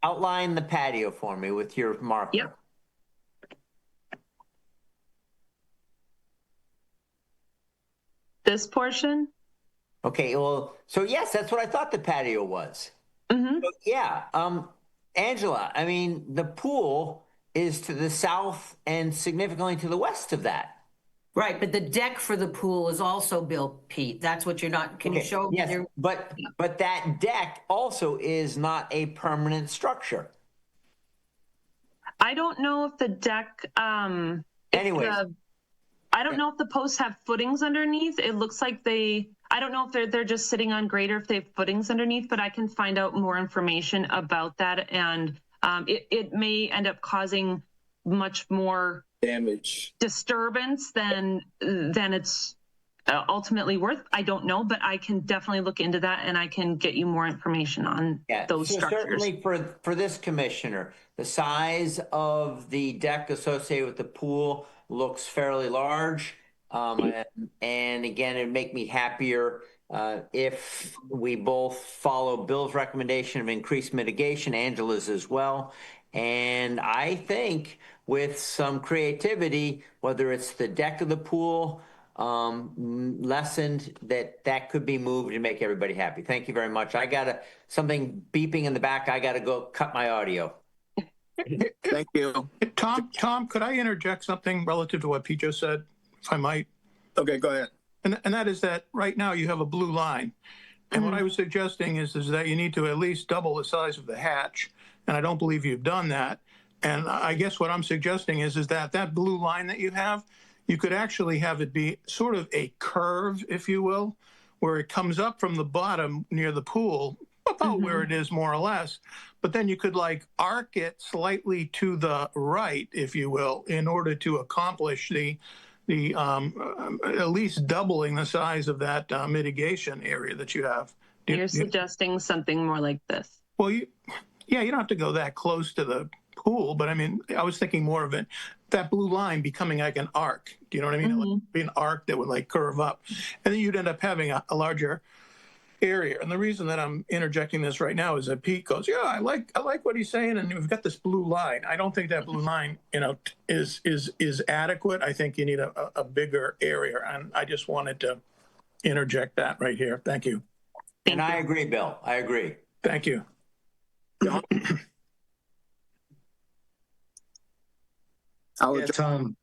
outline the patio for me with your marker. Yep. This portion? Okay, well, so yes, that's what I thought the patio was. Mm-hmm. So, yeah, Angela, I mean, the pool is to the south and significantly to the west of that. Right, but the deck for the pool is also built, Pete. That's what you're not, can you show me? Yes, but that deck also is not a permanent structure. I don't know if the deck, anyways. I don't know if the posts have footings underneath. It looks like I don't know if they're just sitting on grade or if they have footings underneath, but I can find out more information about that. And it may end up causing much more damage, disturbance than it's ultimately worth. I don't know, but I can definitely look into that and I can get you more information on those structures. Certainly for this commissioner, the size of the deck associated with the pool looks fairly large. And again, it'd make me happier if we both follow Bill's recommendation of increased mitigation, Angela's as well. And I think with some creativity, whether it's the deck of the pool, lessened, that could be moved and make everybody happy. Thank you very much. I got something beeping in the back. I got to go cut my audio. Thank you. Tom, could I interject something relative to what Pete just said, if I might? Okay, go ahead. And that is that right now you have a blue line. And what I was suggesting is that you need to at least double the size of the hatch. And I don't believe you've done that. And I guess what I'm suggesting is that blue line that you have, you could actually have it be sort of a curve, if you will, where it comes up from the bottom near the pool, about where it is more or less. But then you could like arc it slightly to the right, if you will, in order to accomplish the at least doubling the size of that mitigation area that you have. You're suggesting something more like this. Well, you don't have to go that close to the pool, but I mean, I was thinking more of it, that blue line becoming like an arc. Do you know what I mean? Like be an arc that would like curve up, and then you'd end up having a larger area. And the reason that I'm interjecting this right now is that Pete goes, "Yeah, I like what he's saying," and we've got this blue line. I don't think that blue line, is adequate. I think you need a bigger area, and I just wanted to interject that right here. Thank you. And I agree, Bill. I agree. Thank you. Tom.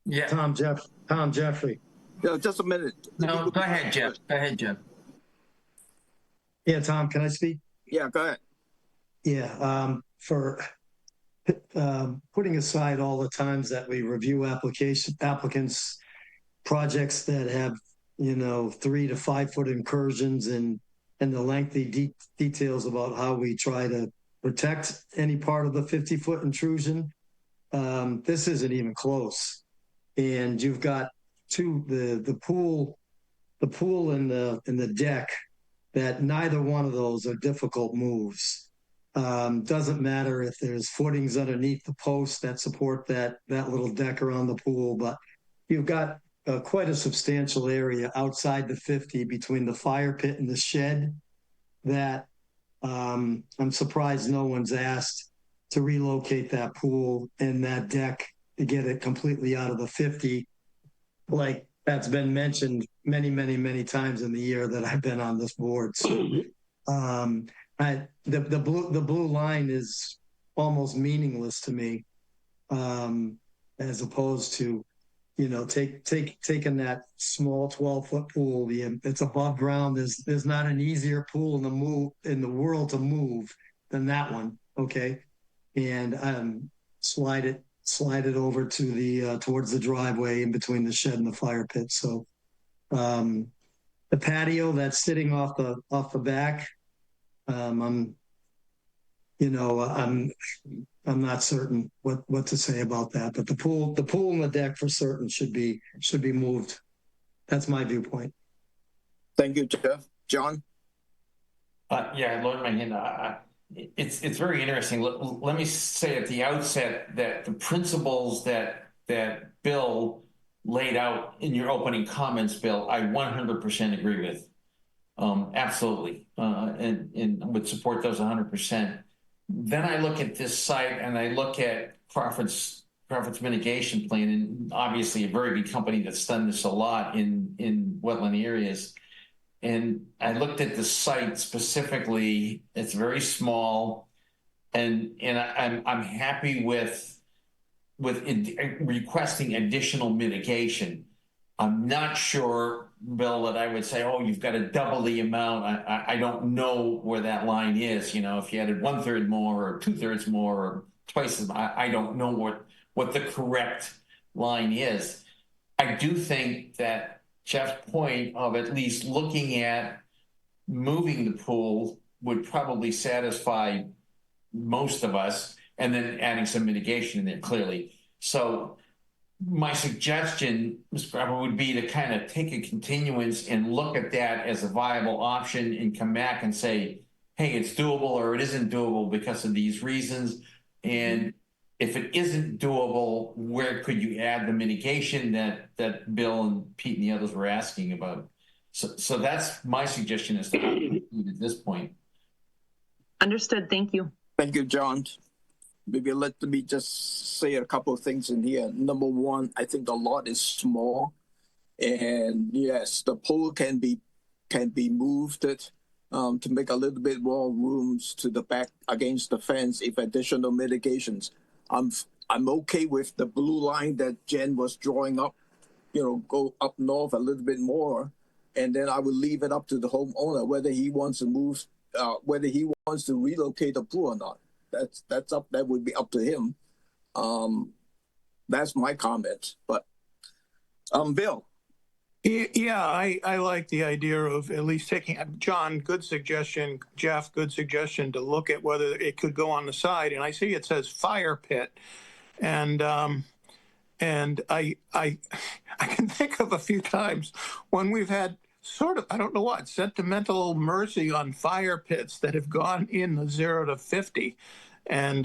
Yeah. Tom Jeffrey. Yeah, just a minute. No, go ahead, Jeff. Go ahead, Jeff. Yeah, Tom, can I speak? Yeah, go ahead. Yeah, for putting aside all the times that we review applicants, projects that have 3 to 5 foot incursions and the lengthy details about how we try to protect any part of the 50-foot intrusion. This isn't even close. And you've got the pool and the deck, that neither one of those are difficult moves. Doesn't matter if there's footings underneath the posts that support that little deck around the pool, but you've got quite a substantial area outside the 50 between the fire pit and the shed that I'm surprised no one's asked to relocate that pool and that deck to get it completely out of the 50, like that's been mentioned many, many, many times in the year that I've been on this board. So the blue line is almost meaningless to me, as opposed to taking that small 12-foot pool. It's above ground. There's not an easier pool in the world to move than that one. Okay, and slide it over to the towards the driveway in between the shed and the fire pit. So the patio that's sitting off the back, I'm not certain what to say about that, but the pool and the deck for certain should be moved. That's my viewpoint. Thank you, Jeff. John? Yeah, I lowered my hand. It's very interesting. Let me say at the outset that the principles that Bill laid out in your opening comments, Bill, I 100% agree with. Absolutely, and would support those 100%. Then I look at this site and I look at Crawford's mitigation plan, and obviously a very good company that's done this a lot in wetland areas. And I looked at the site specifically. It's very small, and I'm happy with requesting additional mitigation. I'm not sure, Bill, that I would say, oh, you've got to double the amount. I don't know where that line is. If you added 1/3 more or 2/3 more or twice as much, I don't know what the correct line is. I do think that Jeff's point of at least looking at moving the pool would probably satisfy most of us, and then adding some mitigation in there clearly. So my suggestion, Mr. Crawford, would be to kind of take a continuance and look at that as a viable option and come back and say, hey, it's doable or it isn't doable because of these reasons. And if it isn't doable, where could you add the mitigation that Bill and Pete and the others were asking about? So that's my suggestion as to how to proceed at this point. Understood. Thank you. Thank you, John. maybe let me just say a couple of things in here. Number one, I think the lot is small, and yes, the pool can be moved to make a little bit more rooms to the back against the fence if additional mitigations. I'm okay with the blue line that Jen was drawing up, go up north a little bit more, and then I would leave it up to the homeowner whether he wants to move, whether he wants to relocate the pool or not. That would be up to him. That's my comment. But Bill. Yeah, I like the idea of at least taking, John, good suggestion, Jeff, good suggestion to look at whether it could go on the side. And I see it says fire pit. And I can think of a few times when we've had sort of, I don't know what, sentimental mercy on fire pits that have gone in the 0 to 50. And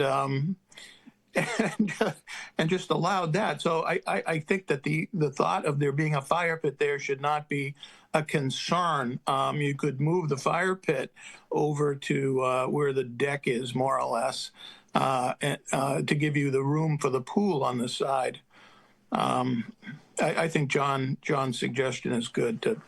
just allowed that. So I think that the thought of there being a fire pit there should not be a concern. You could move the fire pit over to where the deck is, more or less, to give you the room for the pool on the side. I think John's suggestion is good to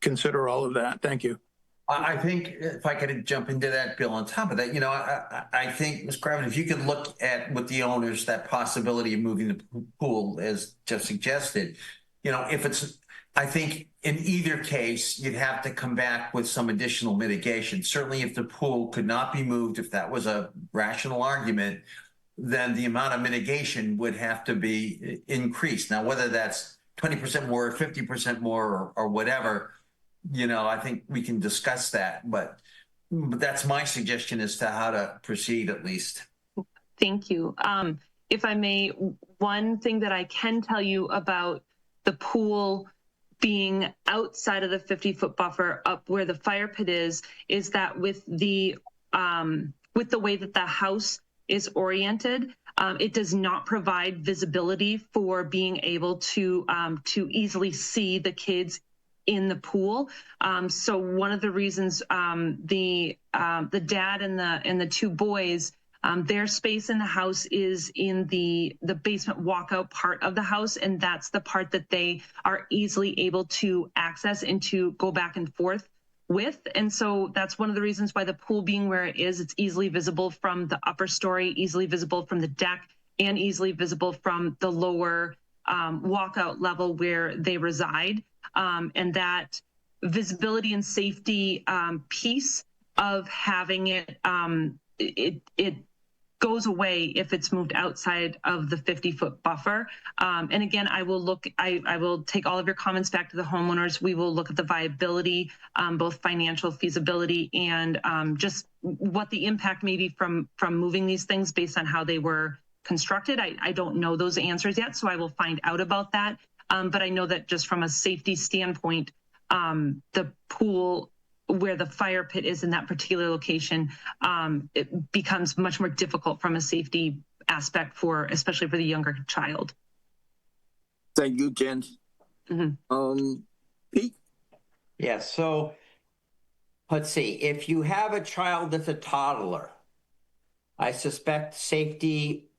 consider all of that. Thank you. I think if I could jump into that, Bill, on top of that, I think, Ms. Craven, if you could look at with the owners that possibility of moving the pool, as Jeff suggested, I think in either case, you'd have to come back with some additional mitigation. Certainly if the pool could not be moved, if that was a rational argument, then the amount of mitigation would have to be increased. Now, whether that's 20% more, 50% more, or whatever, I think we can discuss that, but that's my suggestion as to how to proceed, at least. Thank you. If I may, one thing that I can tell you about the pool being outside of the 50-foot buffer up where the fire pit is that with the way that the house is oriented, it does not provide visibility for being able to easily see the kids in the pool. So one of the reasons the dad and the two boys, their space in the house is in the basement walkout part of the house, and that's the part that they are easily able to access and to go back and forth with. And so that's one of the reasons why the pool being where it is, it's easily visible from the upper story, easily visible from the deck, and easily visible from the lower walkout level where they reside. And that visibility and safety piece of having it, it goes away if it's moved outside of the 50-foot buffer. And again, I will take all of your comments back to the homeowners. We will look at the viability, both financial feasibility and just what the impact may be from moving these things based on how they were constructed. I don't know those answers yet, so I will find out about that. But I know that just from a safety standpoint, the pool where the fire pit is in that particular location, it becomes much more difficult from a safety aspect especially for the younger child. Thank you, Jen. Mm-hmm. Pete? Yeah, so let's see. If you have a child that's a toddler, I suspect safety,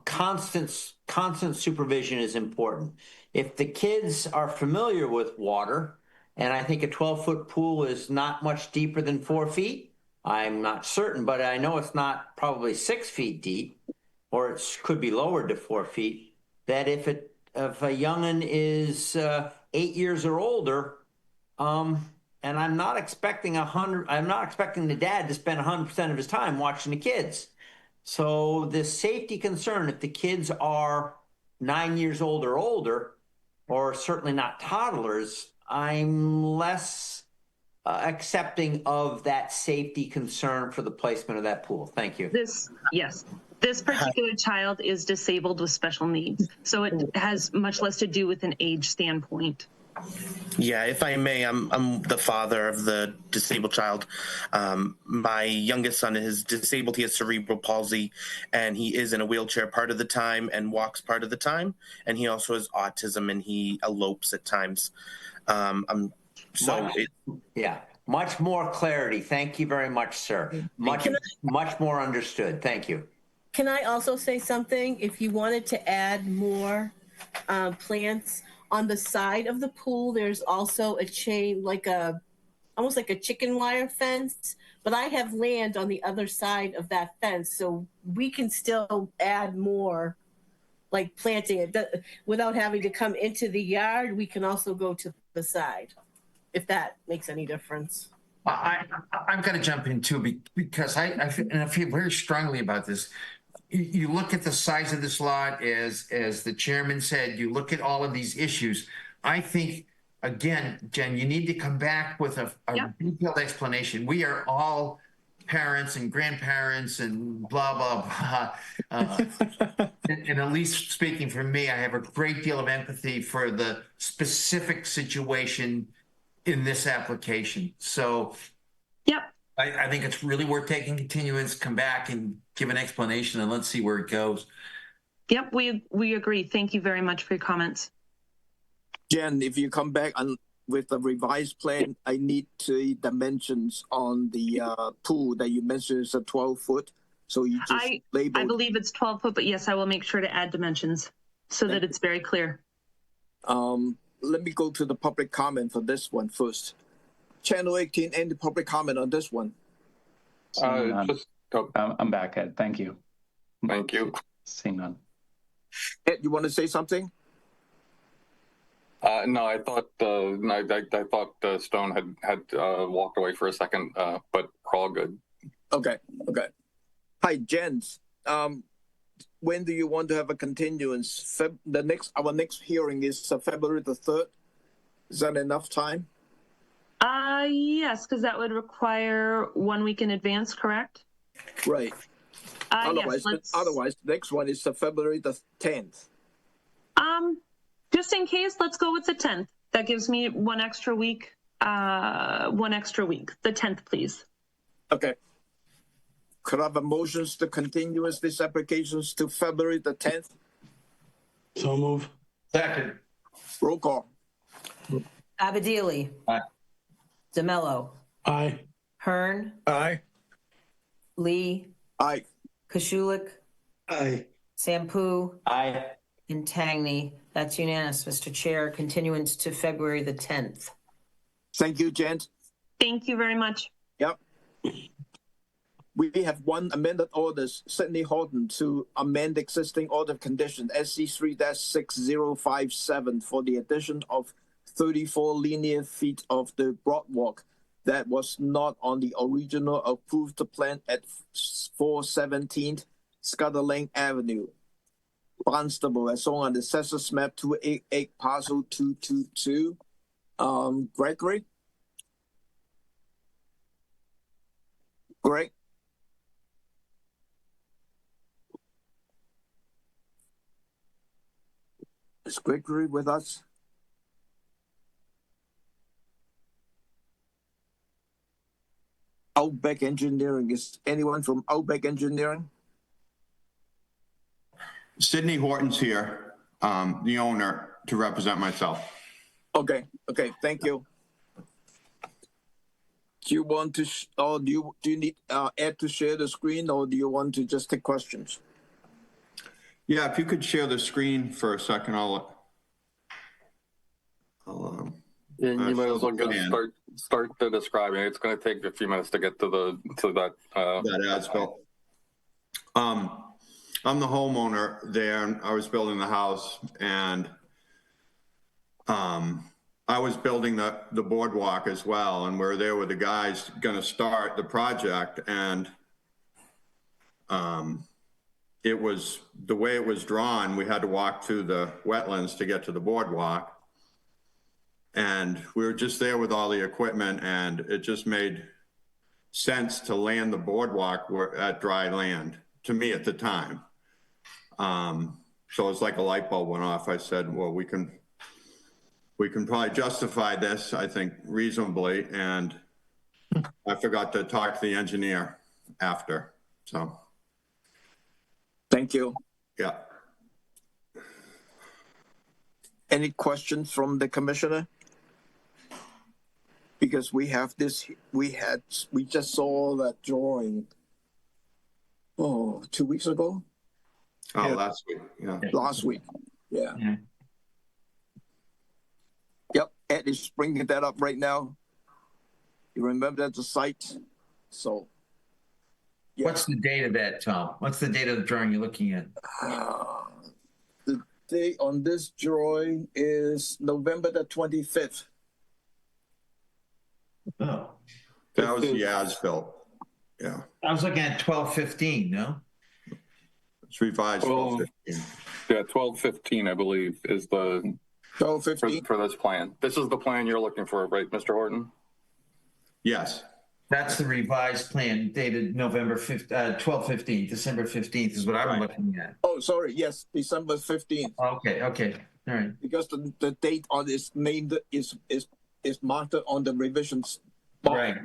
constant supervision is important. If the kids are familiar with water, and I think a 12-foot pool is not much deeper than 4 feet, I'm not certain, but I know it's not probably 6 feet deep, or it could be lowered to 4 feet, that if a youngin is 8 years or older, and I'm not expecting the dad to spend 100% of his time watching the kids. So the safety concern, if the kids are 9 years old or older, or certainly not toddlers, I'm less accepting of that safety concern for the placement of that pool. Thank you. This particular child is disabled with special needs, so it has much less to do with an age standpoint. Yeah, if I may, I'm the father of the disabled child. My youngest son is disabled. He has cerebral palsy, and he is in a wheelchair part of the time and walks part of the time. And he also has autism, and he elopes at times. Much more clarity. Thank you very much, sir. Much more understood. Thank you. Can I also say something? If you wanted to add more plants on the side of the pool, there's also a chain, almost like a chicken wire fence, but I have land on the other side of that fence, so we can still add more, like planting it without having to come into the yard. We can also go to the side, if that makes any difference. I'm going to jump in too because I feel very strongly about this. You look at the size of this lot, as the chairman said, you look at all of these issues. I think, again, Jen, you need to come back with a detailed explanation. We are all parents and grandparents and blah, blah, blah. And at least speaking for me, I have a great deal of empathy for the specific situation in this application. So I think it's really worth taking continuance, come back and give an explanation, and let's see where it goes. Yep, we agree. Thank you very much for your comments. Jen, if you come back with a revised plan, I need the dimensions on the pool that you mentioned is a 12-foot. So you just label. I believe it's 12 foot, but yes, I will make sure to add dimensions so that it's very clear. Let me go to the public comment for this one first. Channel 18, any public comment on this one? I'm back, Ed. Thank you. Thank you. Seeing none. Ed, you want to say something? No, I thought I thought Stone had walked away for a second, but we're all good. Okay. Hi, gents. When do you want to have a continuance? Our next hearing is February the 3rd. Is that enough time? Yes, because that would require 1 week in advance, correct? Right. Otherwise, yes, the next one is February the 10th. Just in case, let's go with the 10th. That gives me 1 extra week. 1 extra week. The 10th, please. Okay. Could I have a motions to continue these applications to February the 10th? So move. Second. Roll call. Abadili. Aye. DeMello. Aye. Hearn. Aye. Lee. Aye. Kashulik. Aye. Sampu. Aye. And Tangney. That's unanimous, Mr. Chair. Continuance to February the 10th. Thank you, Jen. Thank you very much. Yep. We have one amended orders, Sydney Horton, to amend existing order of condition SC3-6057 for the addition of 34 linear feet of the boardwalk that was not on the original approved plan at 417 Scudderlane Avenue, Barnstable, as shown on the Census Map 288, Parcel 222. Gregory? Greg? Is Gregory with us? Outback Engineering. Is anyone from Outback Engineering? Sydney Horton's here, the owner, to represent myself. Okay, thank you. Do you want to, or do you need Ed to share the screen, or do you want to just take questions? Yeah, if you could share the screen for a second, You might as well start the describing. It's going to take a few minutes to get to that as-built. I'm the homeowner there, and I was building the house, and I was building the boardwalk as well, and we're there with the guys going to start the project, and it was the way it was drawn. We had to walk through the wetlands to get to the boardwalk, and we were just there with all the equipment, and it just made sense to land the boardwalk at dry land to me at the time. So it's like a light bulb went off. I said, well, we can probably justify this, I think, reasonably. And I forgot to talk to the engineer after, so. Thank you. Yeah. Any questions from the commissioner? because we just saw that drawing, 2 weeks ago? Oh, last week, yeah. Last week, yeah. Yeah. Yep, Ed is bringing that up right now. You remember that's the site? So. Yeah. What's the date of that, Tom? What's the date of the drawing you're looking at? The date on this drawing is November the 25th. Oh. That was the as-built. Yeah. I was looking at 12/15, no? It's revised 12/15. Yeah, 12/15, I believe, is the 12/15 for this plan. This is the plan you're looking for, right, Mr. Horton? Yes. That's the revised plan dated November 5th, 12/15, December 15th is what I'm looking at. Oh, sorry. Yes, December 15th. Okay, okay. All right. Because the date on is named is marked on the revisions. Right.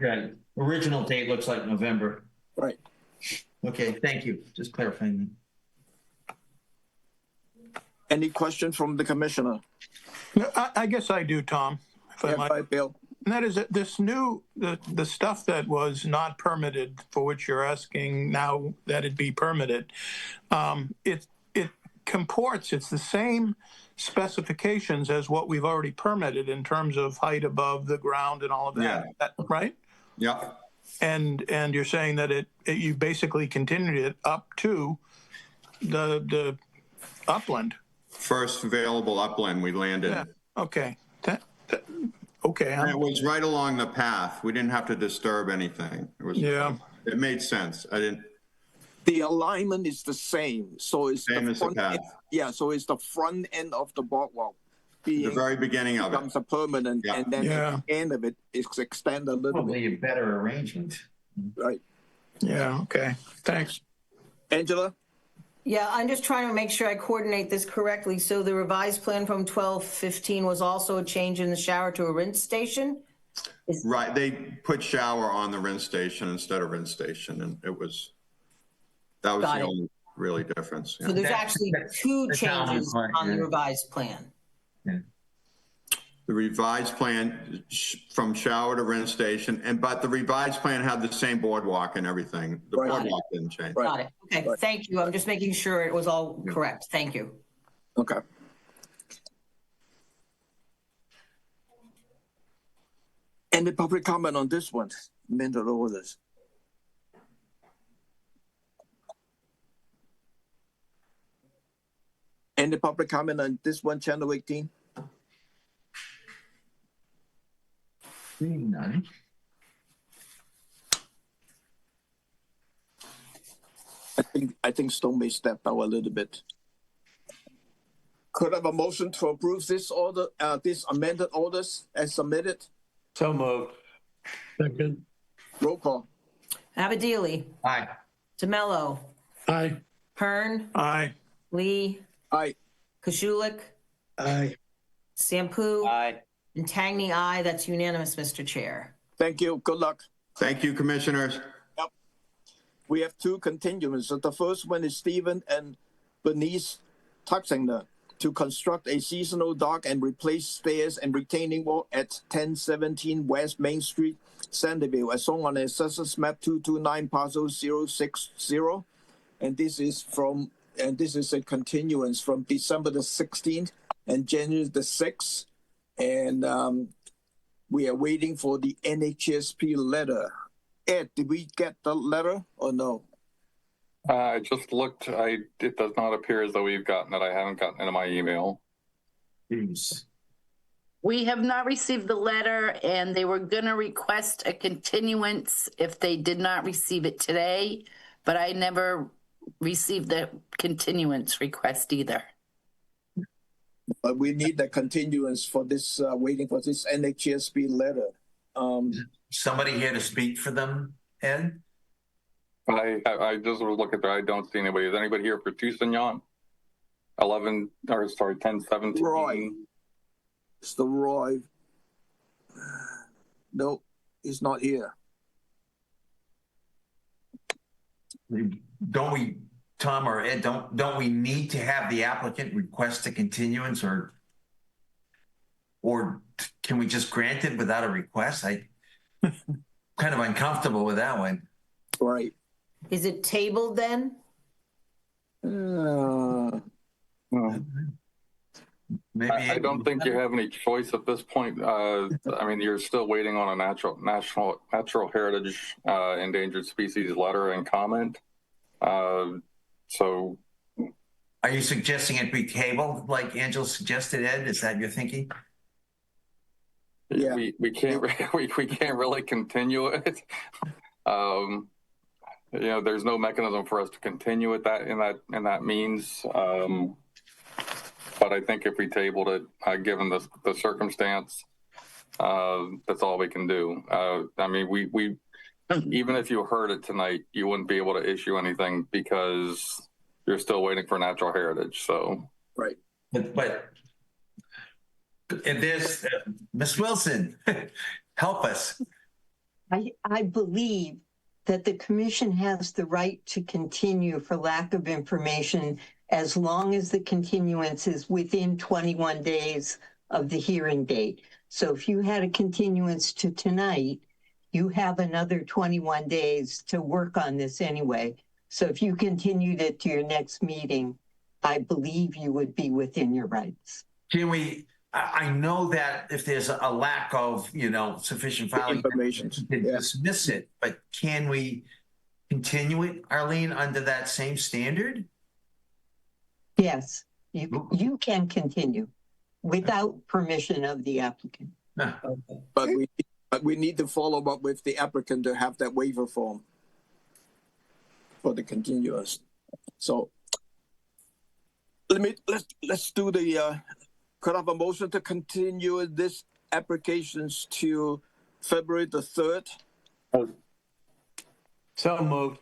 Original date looks like November. Right. Okay, thank you. Just clarifying that. Any questions from the commissioner? I guess I do, Tom. If I might. Right, Bill. And that is that this new, the stuff that was not permitted, for which you're asking now that it be permitted, it comports, it's the same specifications as what we've already permitted in terms of height above the ground and all of that, right? Yeah. And you're saying that you basically continued it up to the upland. First available upland we landed. Yeah. Okay. Okay. And it was right along the path. We didn't have to disturb anything. It was. Yeah. It made sense. I didn't. The alignment is the same, so it's Same the as the front path. so it's the front end of the boardwalk. The very beginning of it. Becomes a permanent, and then at the end of it, it's extended a little Probably a better arrangement. Right. Yeah. Okay. Thanks. Angela? Yeah, I'm just trying to make sure I coordinate this correctly. So the revised plan from 12/15 was also a change in the shower to a rinse station? Right. They put shower on the rinse station instead of rinse station, and that was the only really difference. So there's actually two changes on the revised plan. The revised plan from shower to rinse station, but the revised plan had the same boardwalk and everything. The boardwalk didn't change. Got it. Okay, thank you. I'm just making sure it was all correct. Thank you. Okay. Any public comment on this one? Amended orders. Any public comment on this one, channel 18? None. I think Stone may step out a little bit. Could I have a motion to approve this order, this amended orders as submitted? So moved. Second. Roll call. Abadili. Aye. DeMello. Aye. Hearn. Aye. Lee. Aye. Koshulik. Aye. Sampu. Aye. And Tangney, aye. That's unanimous, Mr. Chair. Thank you. Good luck. Thank you, commissioners. Yep. We have two continuances. The first one is Stephen and Bernice Tuxinger to construct a seasonal dock and replace stairs and retaining wall at 1017 West Main Street, Sanderville, as shown on Assessors Map 229, parcel 060. And this is a continuance from December the 16th and January the 6th. And we are waiting for the NHSP letter. Ed, did we get the letter or no? I just looked. It does not appear as though we've gotten it. I haven't gotten it in my email. Jeez. We have not received the letter, and they were going to request a continuance if they did not receive it today, but I never received the continuance request either. But we need the continuance for this, waiting for this NHSP letter. Somebody here to speak for them, Ed? I just was looking there. I don't see anybody. Is anybody here for Tucson? 1017. Roy. It's the Roy. No, he's not here. Don't we, Tom or Ed, don't we need to have the applicant request a continuance, or can we just grant it without a request? I Kind of uncomfortable with that one. Right. Is it tabled then? Maybe I don't think you have any choice at this point. I mean, you're still waiting on a natural heritage endangered species letter and comment. So, are you suggesting it be tabled like Angela suggested, Ed? Is that your thinking? yeah, we can't we can't really continue it. You know, there's no mechanism for us to continue it in that means. But I think if we tabled it, given the circumstance, that's all we can do. I mean, we even if you heard it tonight, you wouldn't be able to issue anything because you're still waiting for natural heritage. So right, but and there's Miss Wilson, help us. I believe that the commission has the right to continue for lack of information as long as the continuance is within 21 days of the hearing date. So if you had a continuance to tonight, you have another 21 days to work on this anyway. So if you continued it to your next meeting, I believe you would be within your rights. Can we, I know that if there's a lack of, sufficient filing information, dismiss it, but can we continue it, Arlene, under that same standard? Yes, you can continue without permission of the applicant. But we need to follow up with the applicant to have that waiver form for the continuous. So let's do the could I have a motion to continue this applications to February the 3rd? So moved.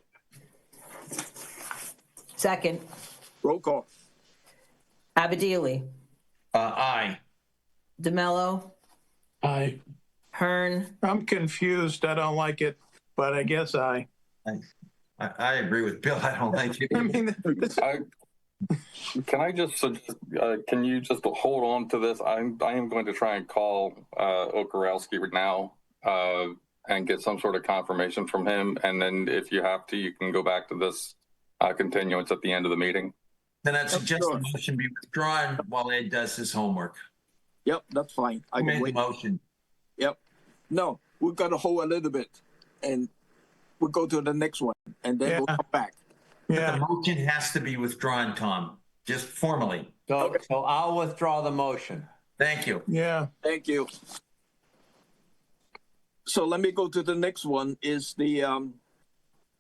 Second. Roll call. Abadili. Aye. DeMello. Aye. Hearn. I'm confused. I don't like it, but I guess I agree with Bill. I don't like it. I mean, can I just suggest, can you just hold on to this? I am going to try and call Okarowski now and get some sort of confirmation from him. And then if you have to, you can go back to this continuance at the end of the meeting. Then I'd suggest the motion be withdrawn while Ed does his homework. Yep, that's fine. I can wait. The motion. Yep. No, we've got to hold a little bit and we'll go to the next one and then we'll come back. Yeah. The motion has to be withdrawn, Tom, just formally. So I'll withdraw the motion. Thank you. Yeah. Thank you. So let me go to the next one is the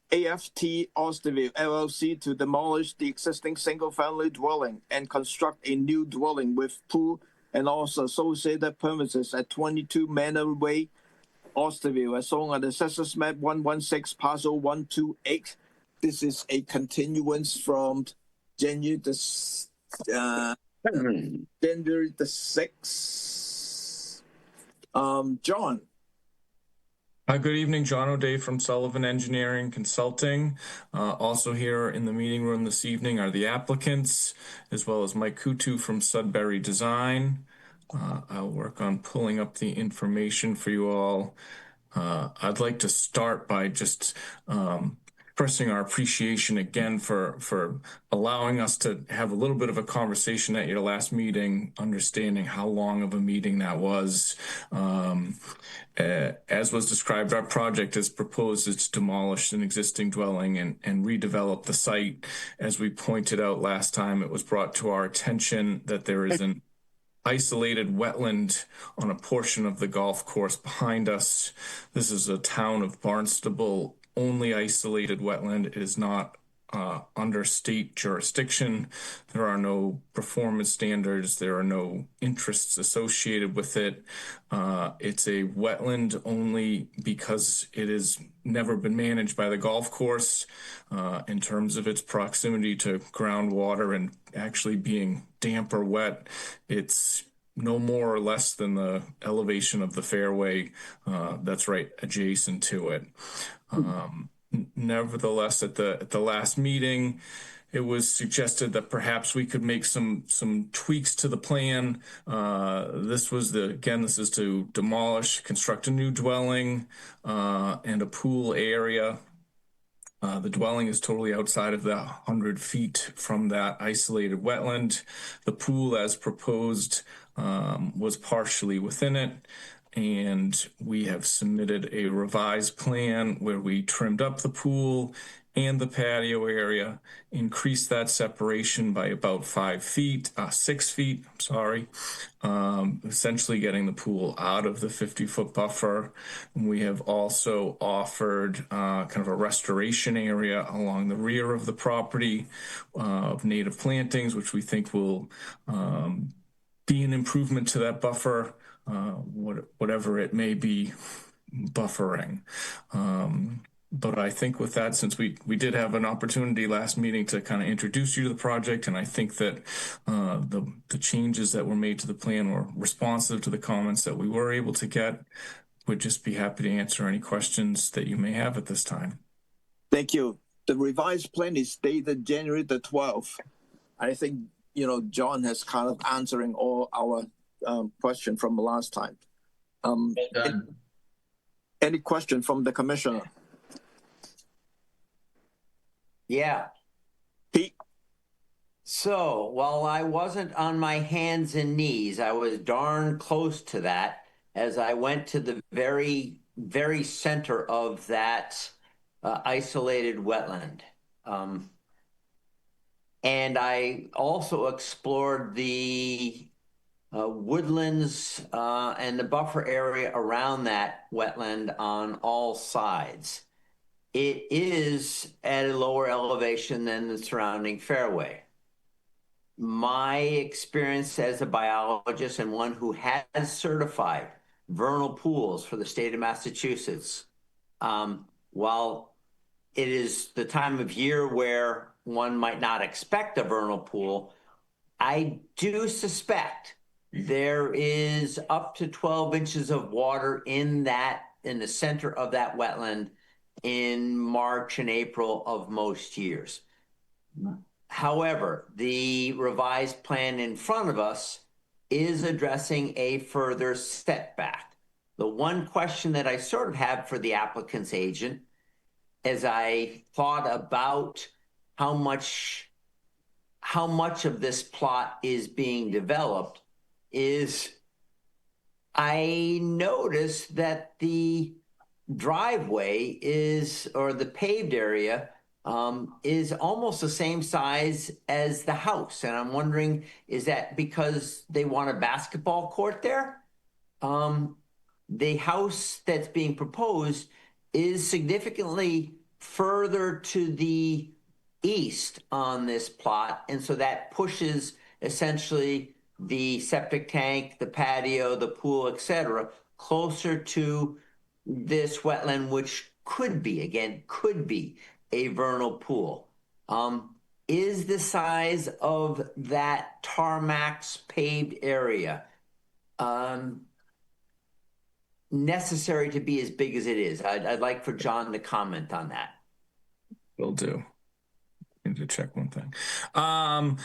AFT Austinville LLC to demolish the existing single-family dwelling and construct a new dwelling with pool and also associated premises at 22 Manor Way, Austinville, as shown on the Assessors Map 116, Parcel 128. This is a continuance from January the 6th. John. Good evening, John O'Day from Sullivan Engineering Consulting. Also here in the meeting room this evening are the applicants, as well as Mike Kutu from Sudbury Design. I'll work on pulling up the information for you all. I'd like to start by just expressing our appreciation again for allowing us to have a little bit of a conversation at your last meeting, understanding how long of a meeting that was. As was described, our project is proposed to demolish an existing dwelling and redevelop the site. As we pointed out last time, it was brought to our attention that there is an isolated wetland on a portion of the golf course behind us. This is a town of Barnstable only isolated wetland. It is not under state jurisdiction. There are no performance standards. There are no interests associated with it. It's a wetland only because it has never been managed by the golf course in terms of its proximity to groundwater and actually being damp or wet. It's no more or less than the elevation of the fairway that's right adjacent to it. Nevertheless, at the last meeting, it was suggested that perhaps we could make some tweaks to the plan. This is to demolish, construct a new dwelling, and a pool area. The dwelling is totally outside of the 100 feet from that isolated wetland. The pool, as proposed, was partially within it. And we have submitted a revised plan where we trimmed up the pool and the patio area, increased that separation by about 6 feet, sorry, essentially getting the pool out of the 50-foot buffer. We have also offered kind of a restoration area along the rear of the property of native plantings, which we think will be an improvement to that buffer, whatever it may be buffering. But I think with that, since we did have an opportunity last meeting to kind of introduce you to the project, and I think that the changes that were made to the plan were responsive to the comments that we were able to get, would just be happy to answer any questions that you may have at this time. Thank you. The revised plan is dated January the 12th. I think, John has kind of answering all our question from the last time. Any question from the commissioner? Yeah. Pete? So while I wasn't on my hands and knees, I was darn close to that as I went to the very, very center of that isolated wetland. And I also explored the woodlands and the buffer area around that wetland on all sides. It is at a lower elevation than the surrounding fairway. My experience as a biologist and one who has certified vernal pools for the state of Massachusetts, while it is the time of year where one might not expect a vernal pool, I do suspect there is up to 12 inches of water in the center of that wetland in March and April of most years. However, the revised plan in front of us is addressing a further setback. The one question that I sort of have for the applicant's agent, as I thought about how much of this plot is being developed, is I noticed that the driveway or the paved area is almost the same size as the house. And I'm wondering, is that because they want a basketball court there? The house that's being proposed is significantly further to the east on this plot. And so that pushes essentially the septic tank, the patio, the pool, etc., closer to this wetland, which could be a vernal pool. Is the size of that tarmac paved area necessary to be as big as it is? I'd like for John to comment on that. Will do. I need to check one thing. I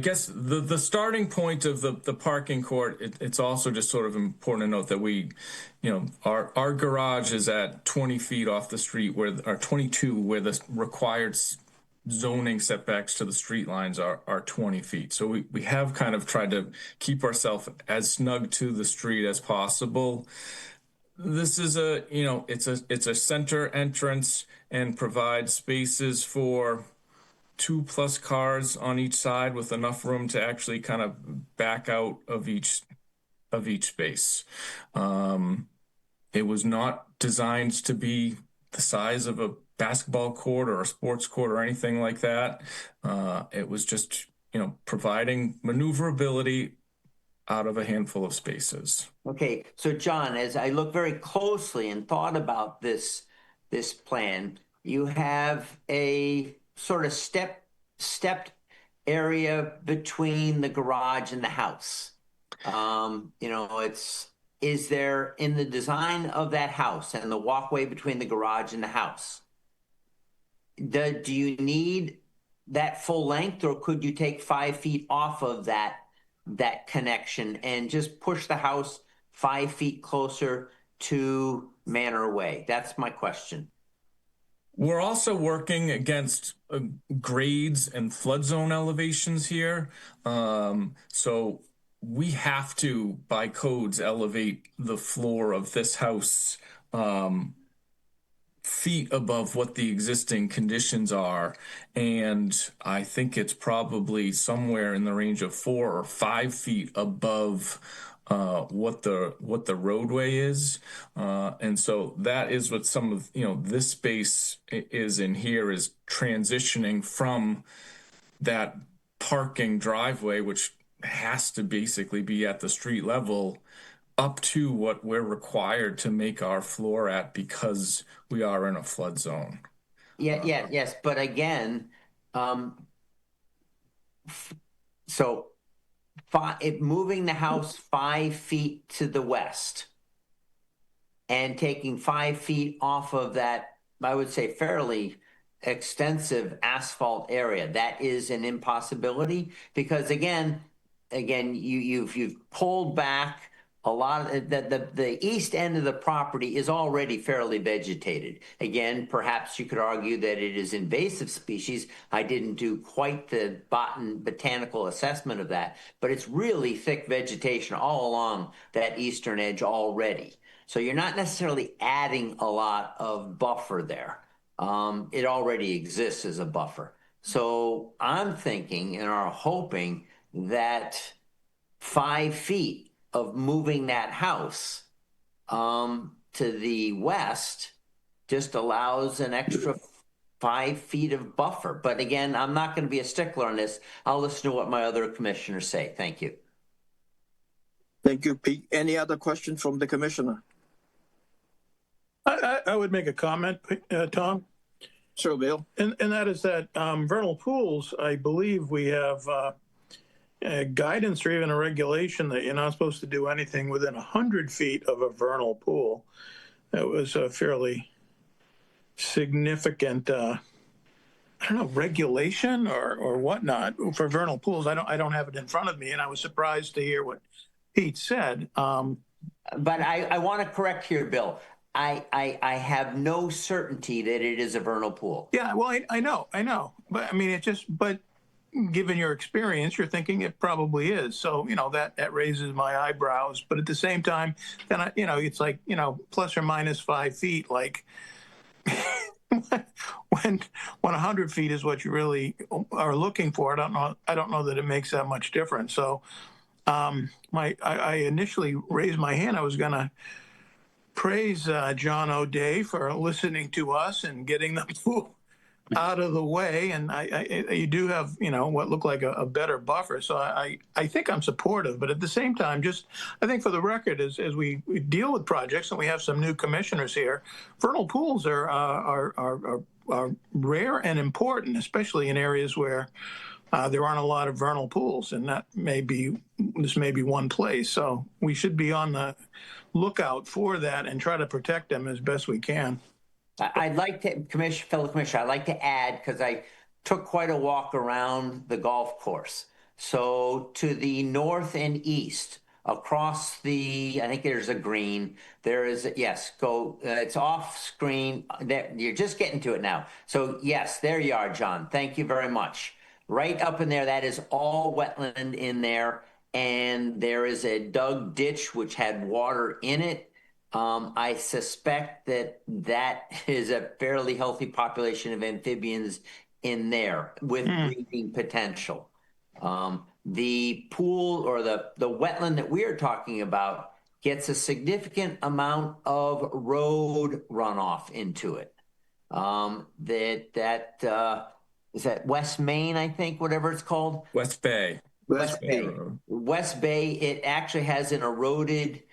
guess the starting point of the parking court, it's also just sort of important to note that our garage is at 20 feet off the street, or 22, where the required zoning setbacks to the street lines are 20 feet. So we have kind of tried to keep ourselves as snug to the street as possible. This is it's a center entrance and provides spaces for 2+ cars on each side with enough room to actually kind of back out of each space. It was not designed to be the size of a basketball court or a sports court or anything like that. It was just, providing maneuverability out of a handful of spaces. Okay, so John, as I look very closely and thought about this plan, you have a sort of stepped area between the garage and the house. Is there, in the design of that house and the walkway between the garage and the house, do you need that full length, or could you take 5 feet off of that connection and just push the house 5 feet closer to Manor Way? That's my question. We're also working against grades and flood zone elevations here. So we have to, by codes, elevate the floor of this house feet above what the existing conditions are. And I think it's probably somewhere in the range of 4 or 5 feet above what the roadway is. And so that is what some of, this space is in here, is transitioning from that parking driveway, which has to basically be at the street level, up to what we're required to make our floor at, because we are in a flood zone. Yes. But again, so moving the house 5 feet to the west and taking 5 feet off of that, I would say, fairly extensive asphalt area, that is an impossibility, because again, you've pulled back a lot of the east end of the property is already fairly vegetated. Again, perhaps you could argue that it is invasive species. I didn't do quite the botanical assessment of that, but it's really thick vegetation all along that eastern edge already. So you're not necessarily adding a lot of buffer there. It already exists as a buffer. So I'm thinking and are hoping that 5 feet of moving that house to the west just allows an extra 5 feet of buffer. But again, I'm not going to be a stickler on this. I'll listen to what my other commissioners say. Thank you. Thank you, Pete. Any other questions from the commissioner? I would make a comment, Tom. Sure, Bill. And that is that vernal pools, I believe we have guidance or even a regulation that you're not supposed to do anything within 100 feet of a vernal pool. That was a fairly significant, regulation or whatnot for vernal pools. I don't have it in front of me, and I was surprised to hear what Pete said. But I want to correct here, Bill. I have no certainty that it is a vernal pool. Yeah, well, I know. But I mean, but given your experience, you're thinking it probably is. So, that raises my eyebrows. But at the same time, then, it's like, plus or minus 5 feet, like when 100 feet is what you really are looking for. I don't know that it makes that much difference. So I initially raised my hand. I was going to praise John O'Day for listening to us and getting the pool out of the way, and you do have what looked like a better buffer. So I think I'm supportive, but at the same time, I think for the record, as we deal with projects and we have some new commissioners here, vernal pools are rare and important, especially in areas where there aren't a lot of vernal pools, and this may be one place. So we should be on the lookout for that and try to protect them as best we can. I'd like to, fellow commissioner, I'd like to add, because I took quite a walk around the golf course. So to the north and east, across I think there's a green. There is, it's off screen. You're just getting to it now. So yes, there you are, John. Thank you very much. Right up in there, that is all wetland in there. And there is a dug ditch which had water in it. I suspect that is a fairly healthy population of amphibians in there with breeding potential. The pool or the wetland that we are talking about gets a significant amount of road runoff into it. Is that West Main, I think, whatever it's called? West Bay. West Bay, it actually has an eroded,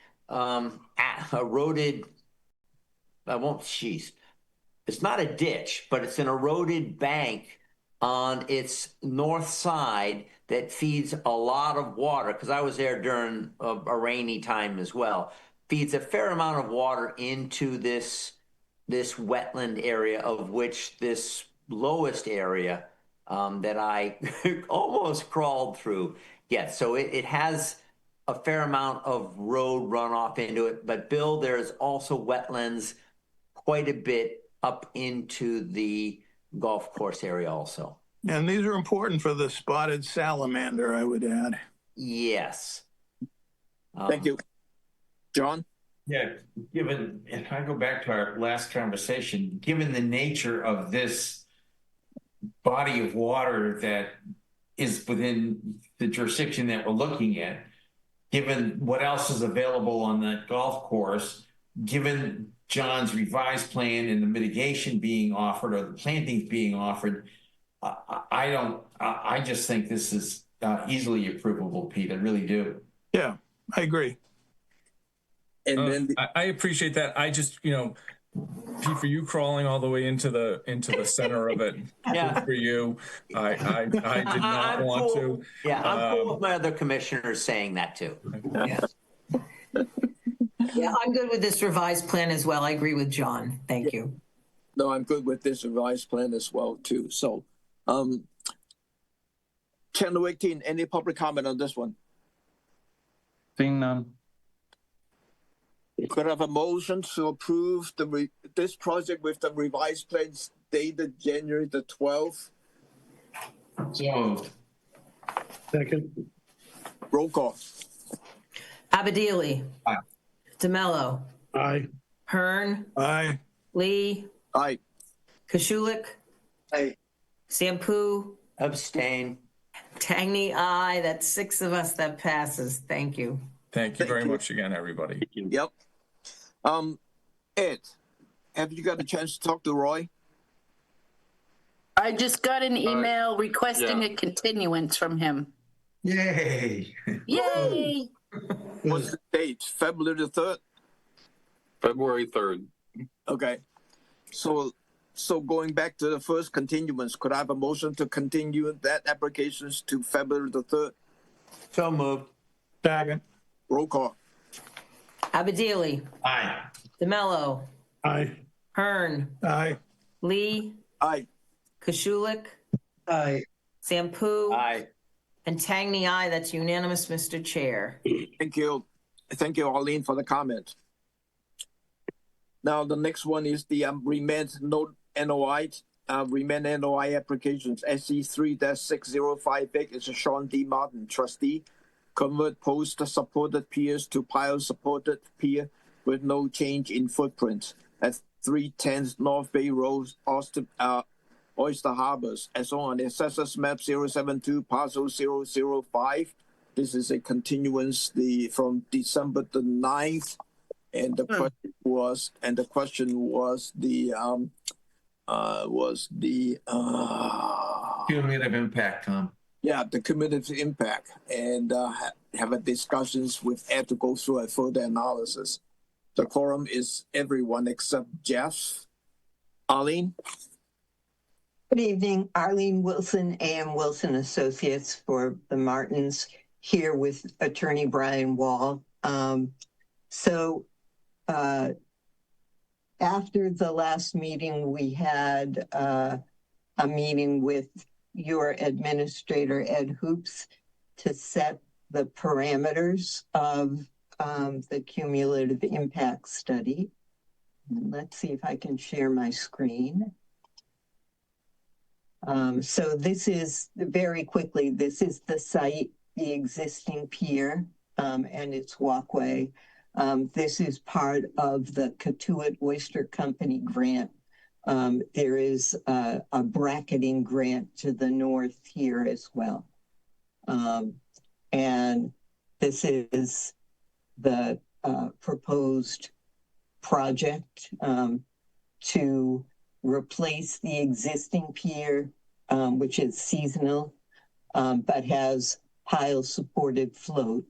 it's not a ditch, but it's an eroded bank on its north side that feeds a lot of water, because I was there during a rainy time as well, feeds a fair amount of water into this wetland area, of which this lowest area that I almost crawled through. Yeah, so it has a fair amount of road runoff into it. But Bill, there's also wetlands quite a bit up into the golf course area also. And these are important for the spotted salamander, I would add. Yes. Thank you. John? Yeah, given, if I go back to our last conversation, given the nature of this body of water that is within the jurisdiction that we're looking at, given what else is available on that golf course, given John's revised plan and the mitigation being offered or the plantings being offered, I just think this is easily approvable, Pete. I really do. Yeah, I agree. And then I appreciate that. I just, Pete, for you crawling all the way into the center of it, yeah, good for you. I did not want cool. to. Yeah, I'm cool with my other commissioners saying that too. Yeah. Yeah, I'm good with this revised plan as well. I agree with John. Thank you. No, I'm good with this revised plan as well too. So, Channel 18, any public comment on this one? Seeing none. Could I have a motion to approve this project with the revised plans dated January the 12th? So moved. Second. Roll call. Abadili. Aye. DeMello. Aye. Hearn. Aye. Lee. Aye. Kashulik. Aye. Sampu. Abstain. Tangney, aye. That's 6 of us that passes. Thank you. Thank you very much again, everybody. Yep. Ed, have you got a chance to talk to Roy? I just got an email requesting a continuance from him. Yay. Yay. What's the date? February the 3rd? February 3rd. Okay. So going back to the first continuance, could I have a motion to continue that applications to February the 3rd? So moved. Second. Roll call. Abadili. Aye. DeMello. Aye. Hearn. Aye. Lee. Aye. Kashulik. Aye. Sampu. Aye. And Tangney, aye. That's unanimous, Mr. Chair. Thank you. Thank you, Arlene, for the comment. Now, the next one is the remand note NOI, remand NOI applications, SE 3-6058. It's a Sean D. Martin, trustee. Convert post supported piers to pile supported pier with no change in footprint at 310 North Bay Road, Oyster Harbors, as on Assessors Map 072, Parcel 005. This is a continuance from December the 9th. And the question was the Cumulative impact, Tom. Yeah, the cumulative impact, and have a discussions with Ed to go through a further analysis. The quorum is everyone except Jeff. Arlene? Good evening, Arlene Wilson, A.M. Wilson Associates for the Martins, here with Attorney Brian Wall. After the last meeting, we had a meeting with your administrator, Ed Hoops, to set the parameters of the cumulative impact study. And let's see if I can share my screen. So this is, very quickly, this is the site, the existing pier and its walkway. This is part of the Catuit Oyster Company grant. There is a bracketing grant to the north here as well. And this is the proposed project to replace the existing pier, which is seasonal, but has pile-supported float,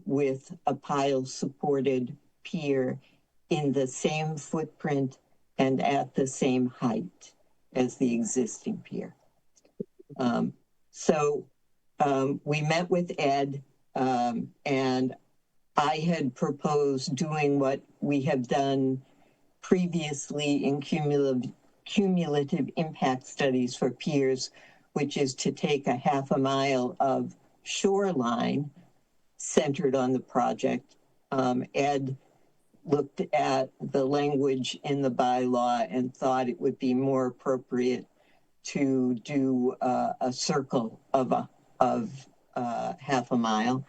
with a pile-supported pier in the same footprint and at the same height as the existing pier. We met with Ed, and I had proposed doing what we have done previously in cumulative impact studies for piers, which is to take a half a mile of shoreline centered on the project. Ed looked at the language in the bylaw and thought it would be more appropriate to do a circle of half a mile.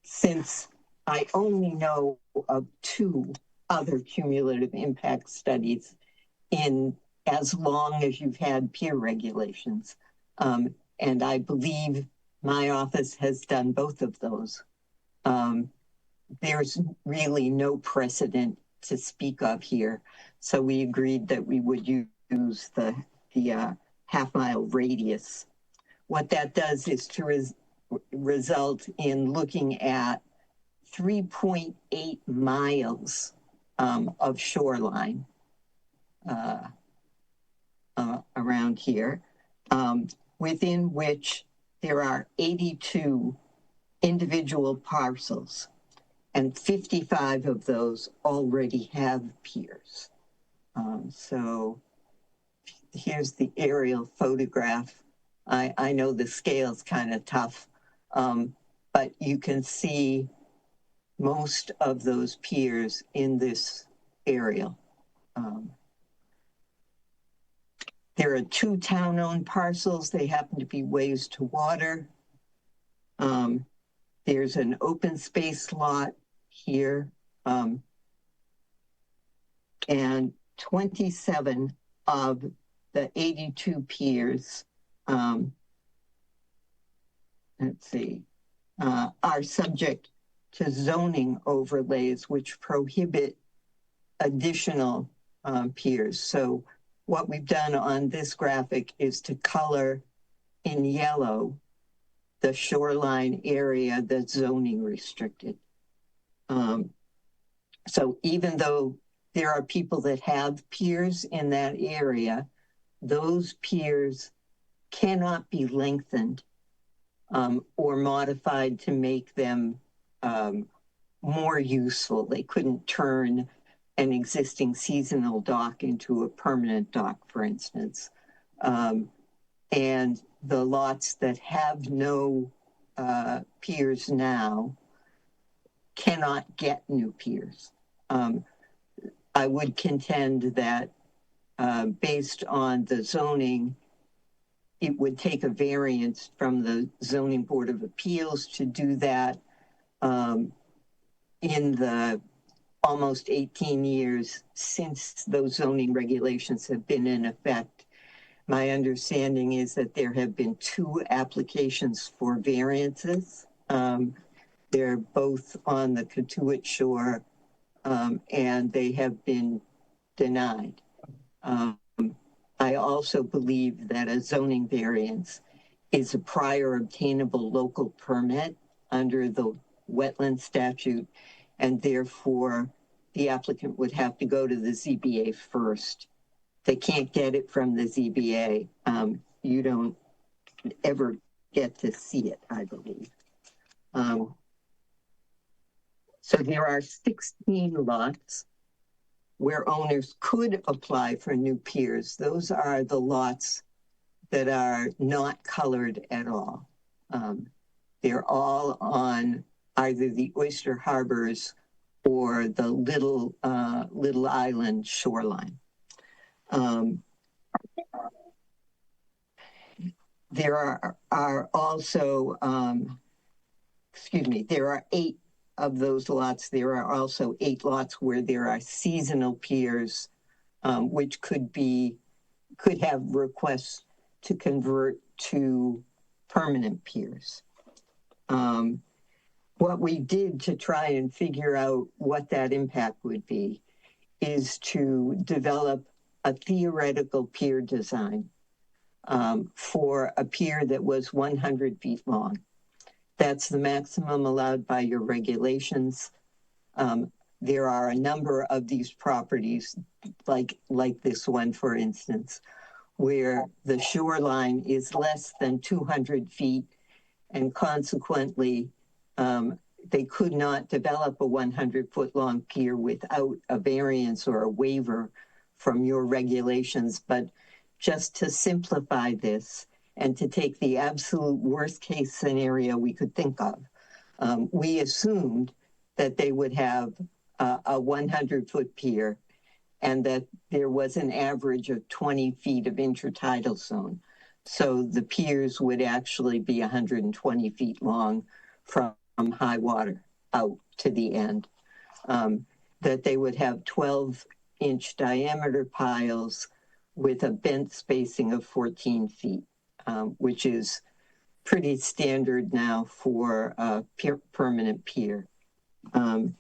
Since I only know of 2 other cumulative impact studies in as long as you've had pier regulations. And I believe my office has done both of those. There's really no precedent to speak of here. So we agreed that we would use the half mile radius. What that does is to result in looking at 3.8 miles of shoreline around here, within which there are 82 individual parcels, and 55 of those already have piers. So here's the aerial photograph. I know the scale's kind of tough, but you can see most of those piers in this aerial. There are 2 town-owned parcels. They happen to be ways to water. There's an open space lot here, and 27 of the 82 piers, are subject to zoning overlays which prohibit additional piers. So what we've done on this graphic is to color in yellow the shoreline area that's zoning restricted. So even though there are people that have piers in that area, those piers cannot be lengthened or modified to make them more useful. They couldn't turn an existing seasonal dock into a permanent dock, for instance. And the lots that have no piers now cannot get new piers. I would contend that based on the zoning, it would take a variance from the Zoning Board of Appeals to do that in the almost 18 years since those zoning regulations have been in effect. My understanding is that there have been 2 applications for variances. They're both on the Cotuit Shore, and they have been denied. I also believe that a zoning variance is a prior obtainable local permit under the wetland statute, and therefore the applicant would have to go to the ZBA first. They can't get it from the ZBA. You don't ever get to see it, I believe. So there are 16 lots where owners could apply for new piers. Those are the lots that are not colored at all. They're all on either the Oyster Harbors or the Little Island shoreline. There are also, there are 8 of those lots. There are also 8 lots where there are seasonal piers, which could have requests to convert to permanent piers. What we did to try and figure out what that impact would be is to develop a theoretical pier design for a pier that was 100 feet long. That's the maximum allowed by your regulations. There are a number of these properties, like this one, for instance, where the shoreline is less than 200 feet, and consequently, they could not develop a 100-foot long pier without a variance or a waiver from your regulations, but just to simplify this and to take the absolute worst case scenario we could think of, we assumed that they would have a 100-foot pier and that there was an average of 20 feet of intertidal zone. So the piers would actually be 120 feet long from high water out to the end. That they would have 12-inch diameter piles with a bent spacing of 14 feet, which is pretty standard now for a permanent pier. And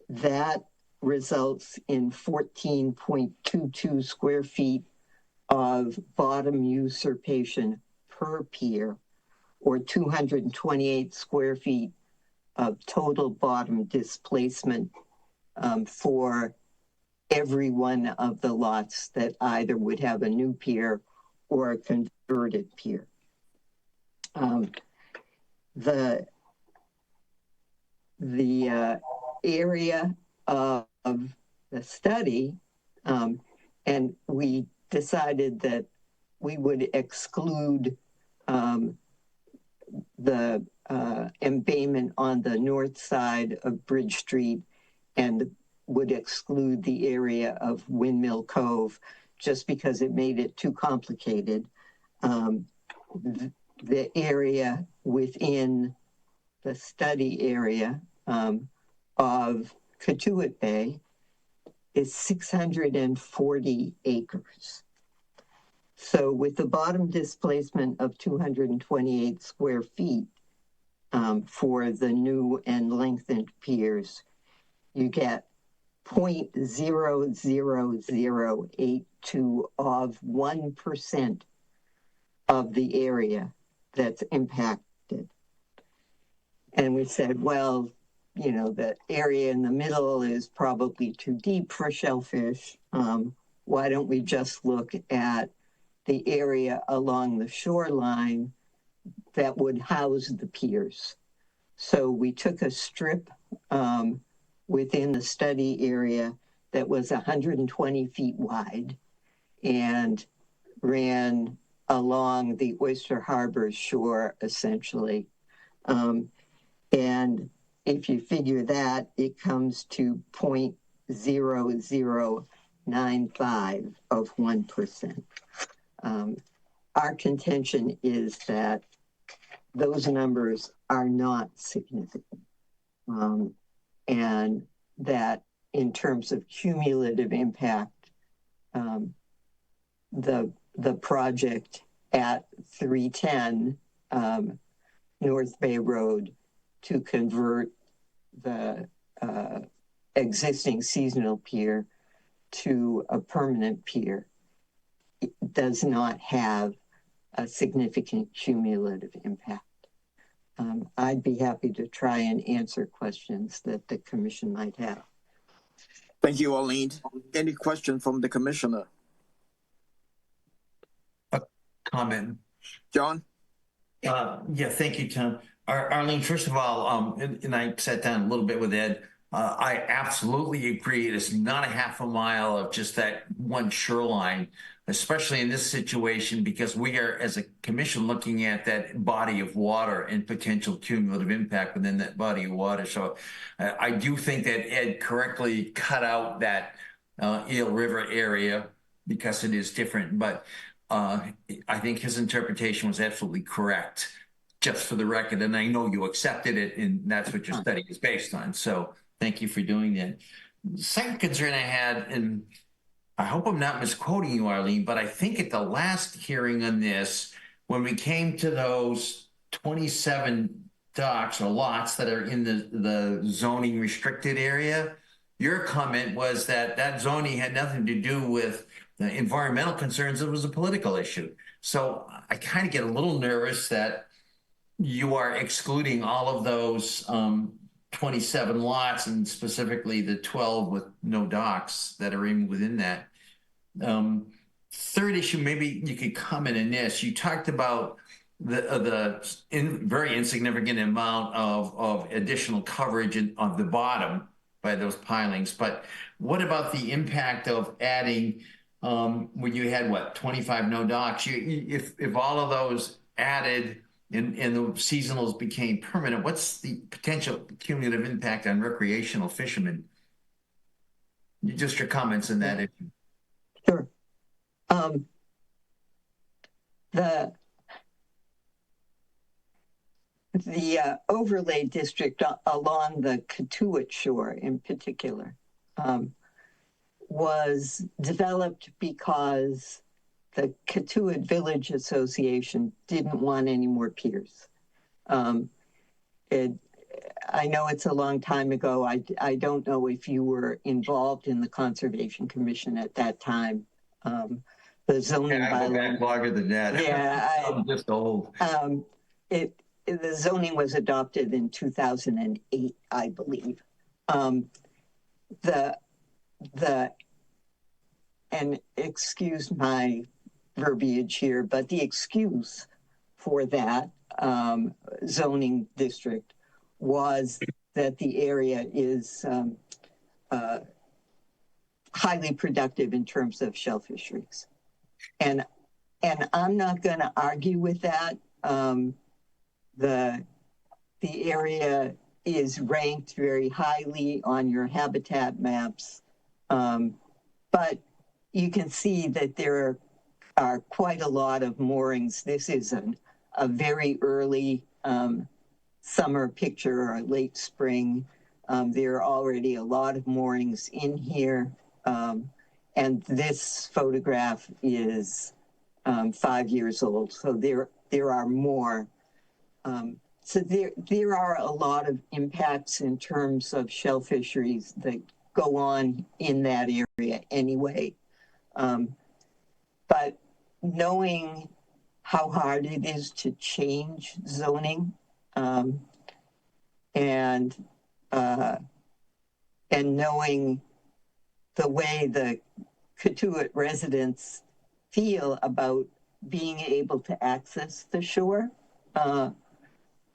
that results in 14.22 square feet of bottom usurpation per pier, or 228 square feet of total bottom displacement for every one of the lots that either would have a new pier or a converted pier. The area of the study, and we decided that we would exclude the embayment on the north side of Bridge Street and would exclude the area of Windmill Cove just because it made it too complicated. The area within the study area of Catuit Bay is 640 acres. So with the bottom displacement of 228 square feet for the new and lengthened piers, you get 0.00082 of 1% of the area that's impacted. And we said, well, you know, the area in the middle is probably too deep for shellfish. Why don't we just look at the area along the shoreline that would house the piers? So we took a strip within the study area that was 120 feet wide and ran along the Oyster Harbor shore, essentially. And if you figure that, it comes to 0.0095 of 1%. Our contention is that those numbers are not significant. And that in terms of cumulative impact, the project at 310 North Bay Road to convert the existing seasonal pier to a permanent pier does not have a significant cumulative impact. I'd be happy to try and answer questions that the commission might have. Thank you, Arlene. Any question from the commissioner? Comment. John? Yeah, thank you, Tom. Arlene, first of all, and I sat down a little bit with Ed. I absolutely agree. It is not a half a mile of just that one shoreline, especially in this situation, because we are, as a commission, looking at that body of water and potential cumulative impact within that body of water. So I do think that Ed correctly cut out that Eel River area because it is different. But I think his interpretation was absolutely correct, just for the record. And I know you accepted it, and that's what your study is based on. So thank you for doing that. The second concern I had, and I hope I'm not misquoting you, Arlene, but I think at the last hearing on this, when we came to those 27 docks or lots that are in the zoning restricted area, your comment was that that zoning had nothing to do with the environmental concerns. It was a political issue. So I kind of get a little nervous that you are excluding all of those 27 lots, and specifically the 12 with no docks that are within that. Third issue, maybe you could comment on this. You talked about the very insignificant amount of additional coverage on the bottom, those pilings. But what about the impact of adding, when you had what, 25 no docks? If all of those added and the seasonals became permanent, what's the potential cumulative impact on recreational fishermen? Just your comments on that issue. Sure. The overlay district along the Katuitt shore in particular was developed because the Katuitt Village Association didn't want any more piers. I know it's a long time ago. I don't know if you were involved in the Conservation Commission at that time. The zoning I go back longer than that. Yeah, I'm just old. The zoning was adopted in 2008, I believe. And excuse my verbiage here, but the excuse for that zoning district was that the area is highly productive in terms of shell fisheries. And I'm not going to argue with that. The area is ranked very highly on your habitat maps, but you can see that there are quite a lot of moorings. This is a very early summer picture or late spring. There are already a lot of moorings in here, and this photograph is 5 years old, so there are more. So there are a lot of impacts in terms of shell fisheries that go on in that area anyway. But knowing how hard it is to change zoning and knowing the way the Katuitt residents feel about being able to access the shore,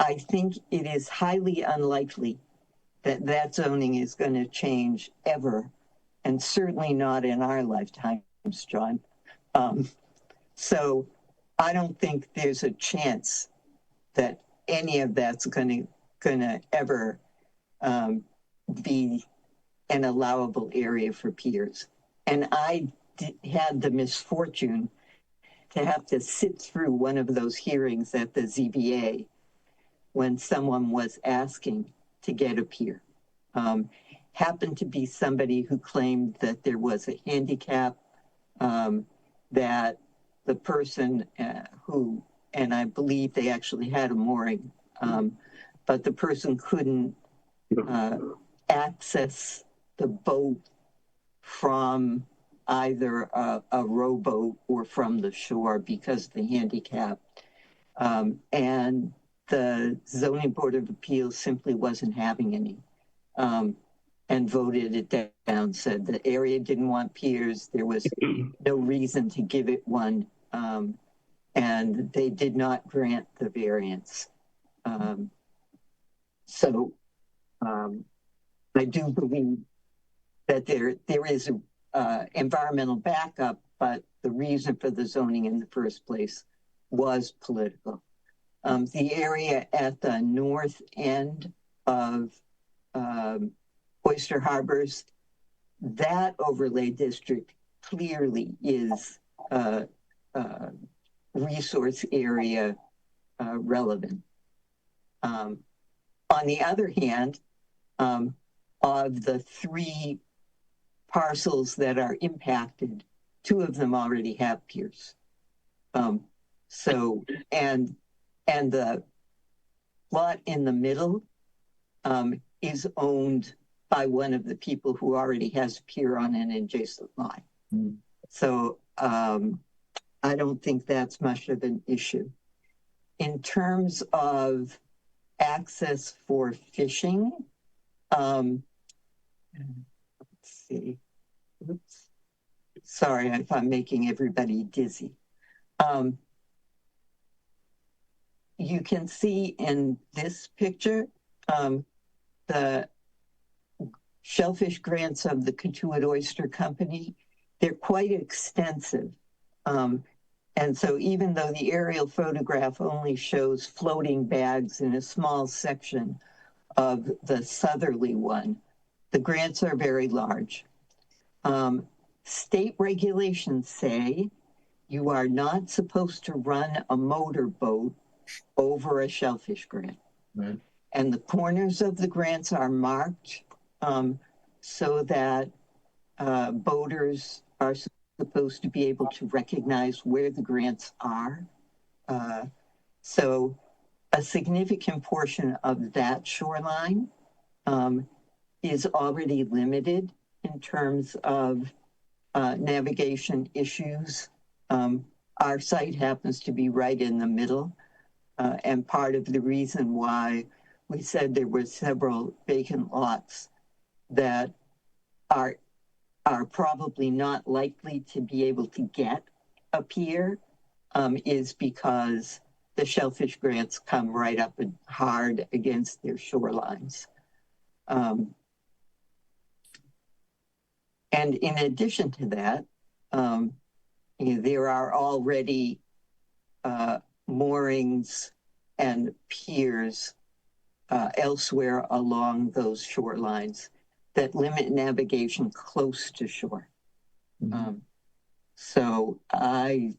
I think it is highly unlikely that that zoning is going to change ever, and certainly not in our lifetimes, John. So I don't think there's a chance that any of that's going to ever be an allowable area for piers. And I had the misfortune to have to sit through one of those hearings at the ZBA when someone was asking to get a pier. Happened to be somebody who claimed that there was a handicap, that the person who, and I believe they actually had a mooring, but the person couldn't access the boat from either a rowboat or from the shore because of the handicap. And the Zoning Board of Appeals simply wasn't having any, and voted it down, said the area didn't want piers, there was no reason to give it one, and they did not grant the variance. So I do believe that there is environmental backup, but the reason for the zoning in the first place was political. The area at the north end of Oyster Harbors, that overlay district clearly is resource area relevant. On the other hand, of the 3 parcels that are impacted, 2 of them already have piers. So, and the lot in the middle is owned by one of the people who already has a pier on an adjacent lot. So I don't think that's much of an issue. In terms of access for fishing, let's see. Oops. Sorry if I'm making everybody dizzy. You can see in this picture, the shellfish grants of the Katuitt Oyster Company, they're quite extensive. And so even though the aerial photograph only shows floating bags in a small section of the southerly one, the grants are very large. State regulations say you are not supposed to run a motorboat over a shellfish grant. Right. And the corners of the grants are marked so that boaters are supposed to be able to recognize where the grants are. So a significant portion of that shoreline is already limited in terms of navigation issues. Our site happens to be right in the middle, and part of the reason why we said there were several vacant lots that are probably not likely to be able to get a pier is because the shellfish grants come right up and hard against their shorelines. And in addition to that, there are already moorings and piers elsewhere along those shorelines that limit navigation close to shore. So I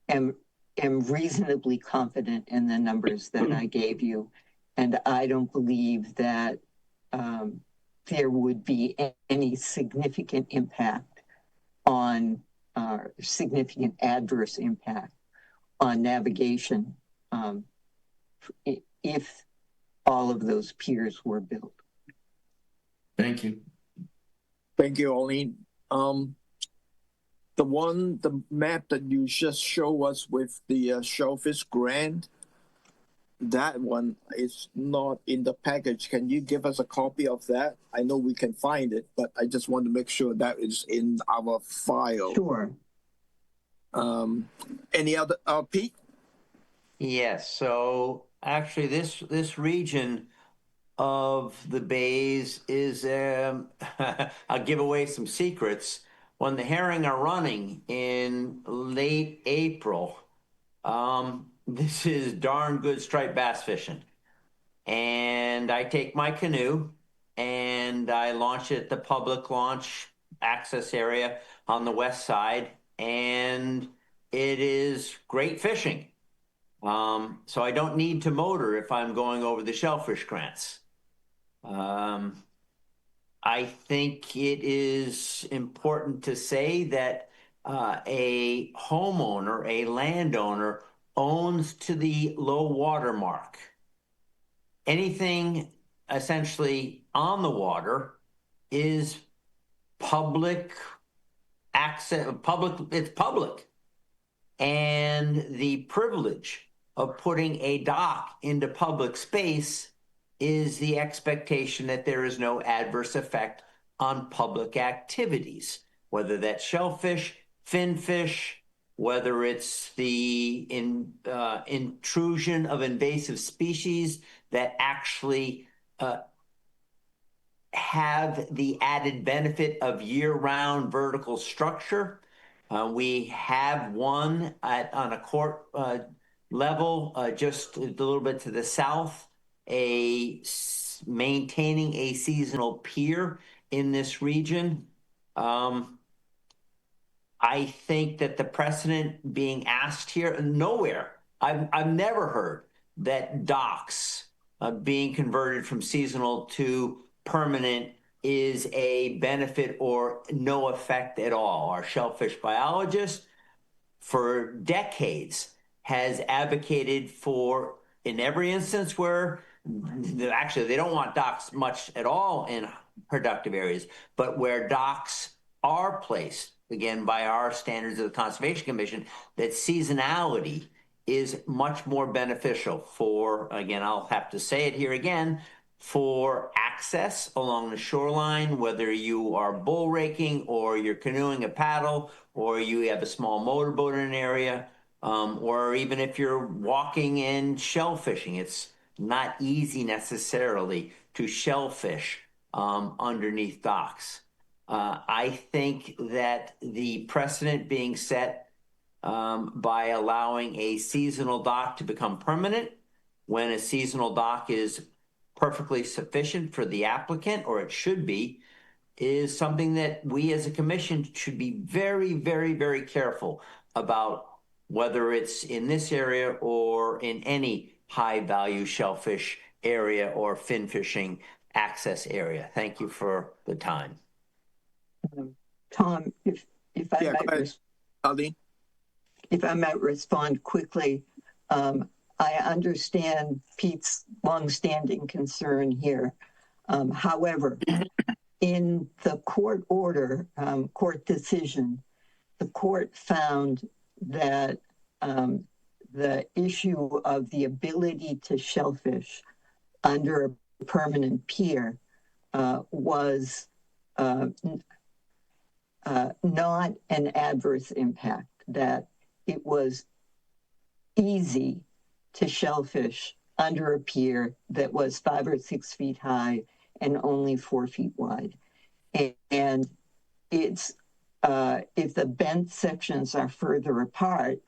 am reasonably confident in the numbers that I gave you, and I don't believe that there would be any significant impact on significant adverse impact on navigation if all of those piers were built. Thank you. Thank you, Arlene. The map that you just show us with the shellfish grant, that one is not in the package. Can you give us a copy of that? I know we can find it, but I just want to make sure that is in our file. Sure. Any other, Pete? Yes, so actually this region of the bays is, I'll give away some secrets. When the herring are running in late April, this is darn good striped bass fishing. And I take my canoe and I launch it at the public launch access area on the west side, and it is great fishing. So I don't need to motor if I'm going over the shellfish grants. I think it is important to say that a homeowner, a landowner, owns to the low water mark. Anything essentially on the water is public access, it's public. And the privilege of putting a dock into public space is the expectation that there is no adverse effect on public activities, whether that's shellfish, finfish, whether it's the intrusion of invasive species that actually have the added benefit of year-round vertical structure. We have one on a court level, just a little bit to the south, maintaining a seasonal pier in this region. I think that the precedent being asked here, nowhere, I've never heard that docks being converted from seasonal to permanent is a benefit or no effect at all. Our shellfish biologist for decades has advocated for, in every instance where actually they don't want docks much at all in productive areas, but where docks are placed, again, by our standards of the Conservation Commission, that seasonality is much more beneficial for, again, I'll have to say it here again, for access along the shoreline, whether you are bull raking or you're canoeing a paddle or you have a small motorboat in an area, or even if you're walking and shellfishing. It's not easy necessarily to shellfish underneath docks. I think that the precedent being set by allowing a seasonal dock to become permanent when a seasonal dock is perfectly sufficient for the applicant, or it should be, is something that we as a commission should be very, very, very careful about, whether it's in this area or in any high value shellfish area or fin fishing access area. Thank you for the time. Tom, if I Yeah, go might ahead, Arlene. if I might respond quickly, I understand Pete's longstanding concern here. However, in the court order, court decision, the court found that the issue of the ability to shellfish under a permanent pier was not an adverse impact, that it was easy to shellfish under a pier that was 5 or 6 feet high and only 4 feet wide. And it's if the bent sections are further apart,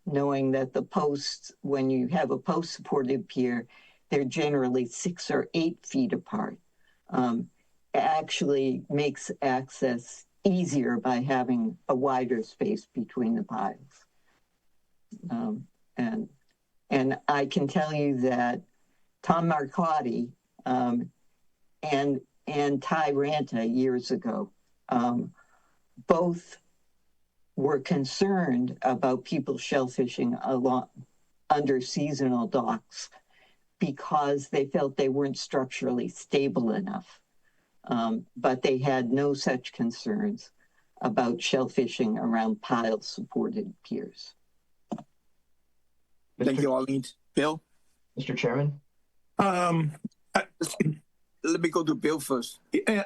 knowing that the posts, when you have a post-supported pier, they're generally 6 or 8 feet apart. Actually makes access easier by having a wider space between the piles. And I can tell you that Tom Marcotti and Ty Ranta years ago both were concerned about people shellfishing along under seasonal docks because they felt they weren't structurally stable enough. But they had no such concerns about shellfishing around pile-supported piers. Thank you, Arlene. Bill? Mr. Chairman? Let me go to Bill first. Yeah,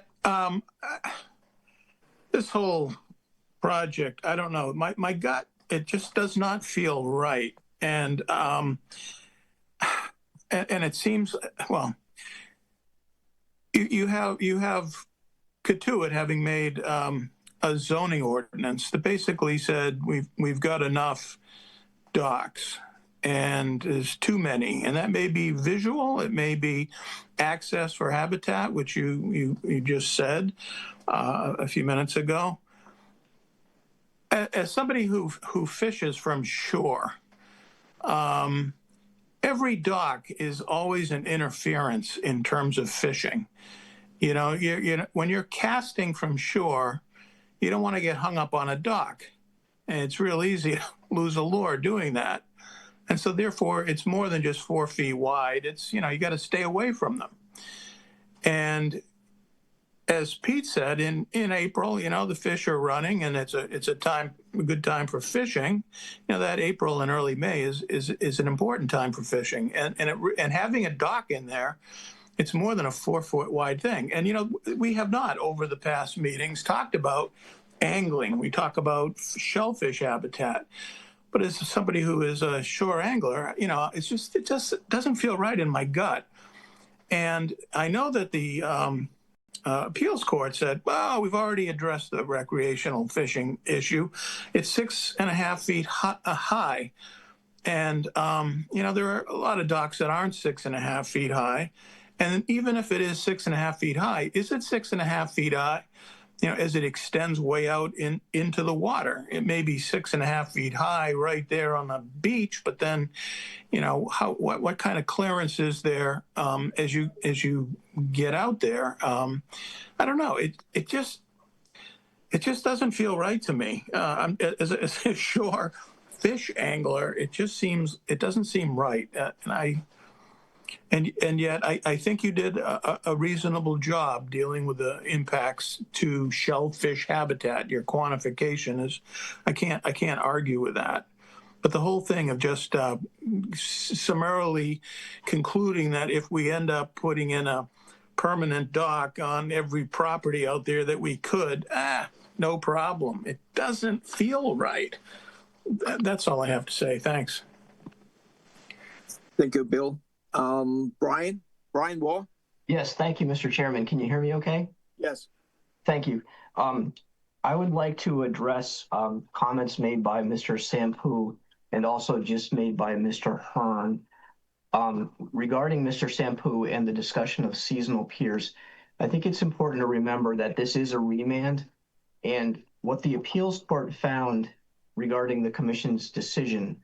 this whole project, I don't know, my gut, it just does not feel right. And it seems, well, you have Katuitt having made a zoning ordinance that basically said we've got enough docks and there's too many, and that may be visual, it may be access for habitat, which you just said a few minutes ago. As somebody who fishes from shore, every dock is always an interference in terms of fishing. You know, when you're casting from shore, you don't want to get hung up on a dock. And it's real easy to lose a lure doing that. And so therefore, it's more than just 4 feet wide. It's, you got to stay away from them. And as Pete said, in April, the fish are running, and it's a good time for fishing. That April and early May is an important time for fishing. And having a dock in there, it's more than a 4 foot wide thing. And, we have not over the past meetings talked about angling. We talk about shellfish habitat. But as somebody who is a shore angler, it just doesn't feel right in my gut. And I know that the appeals court said, well, we've already addressed the recreational fishing issue. It's 6.5 feet high. And, there are a lot of docks that aren't 6.5 feet high. And even if it is 6.5 feet high, is it 6.5 feet high? As it extends way out into the water, it may be 6.5 feet high right there on the beach, but then, what kind of clearance is there as you get out there? I don't know. It just doesn't feel right to me. As a shore fish angler, it doesn't seem right, and yet I think you did a reasonable job dealing with the impacts to shellfish habitat. Your quantification is, I can't argue with that. But the whole thing of just summarily concluding that if we end up putting in a permanent dock on every property out there that we could, no problem. It doesn't feel right. That's all I have to say. Thanks. Thank you, Bill. Brian Wall? Yes, thank you, Mr. Chairman. Can you hear me okay? Yes. Thank you. I would like to address comments made by Mr. Sampu and also just made by Mr. Hearn. Regarding Mr. Sampu and the discussion of seasonal piers, I think it's important to remember that this is a remand, and what the appeals court found regarding the commission's decision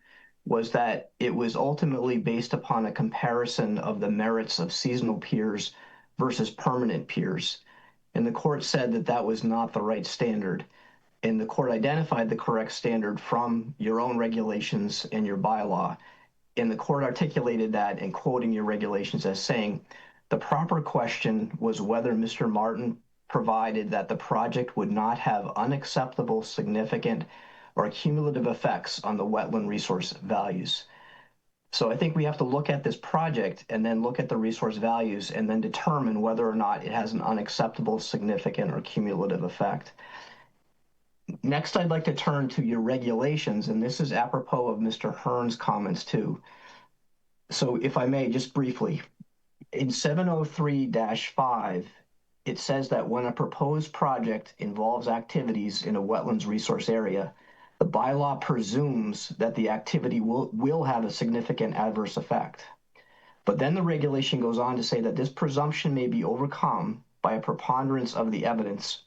was that it was ultimately based upon a comparison of the merits of seasonal piers versus permanent piers. And the court said that that was not the right standard. And the court identified the correct standard from your own regulations and your bylaw. And the court articulated that in quoting your regulations as saying, the proper question was whether Mr. Martin provided that the project would not have unacceptable, significant, or cumulative effects on the wetland resource values. So I think we have to look at this project and then look at the resource values and then determine whether or not it has an unacceptable, significant, or cumulative effect. Next, I'd like to turn to your regulations, and this is apropos of Mr. Hearn's comments too. So if I may, just briefly, in 703-5, it says that when a proposed project involves activities in a wetlands resource area, the bylaw presumes that the activity will have a significant adverse effect. But then the regulation goes on to say that this presumption may be overcome by a preponderance of the evidence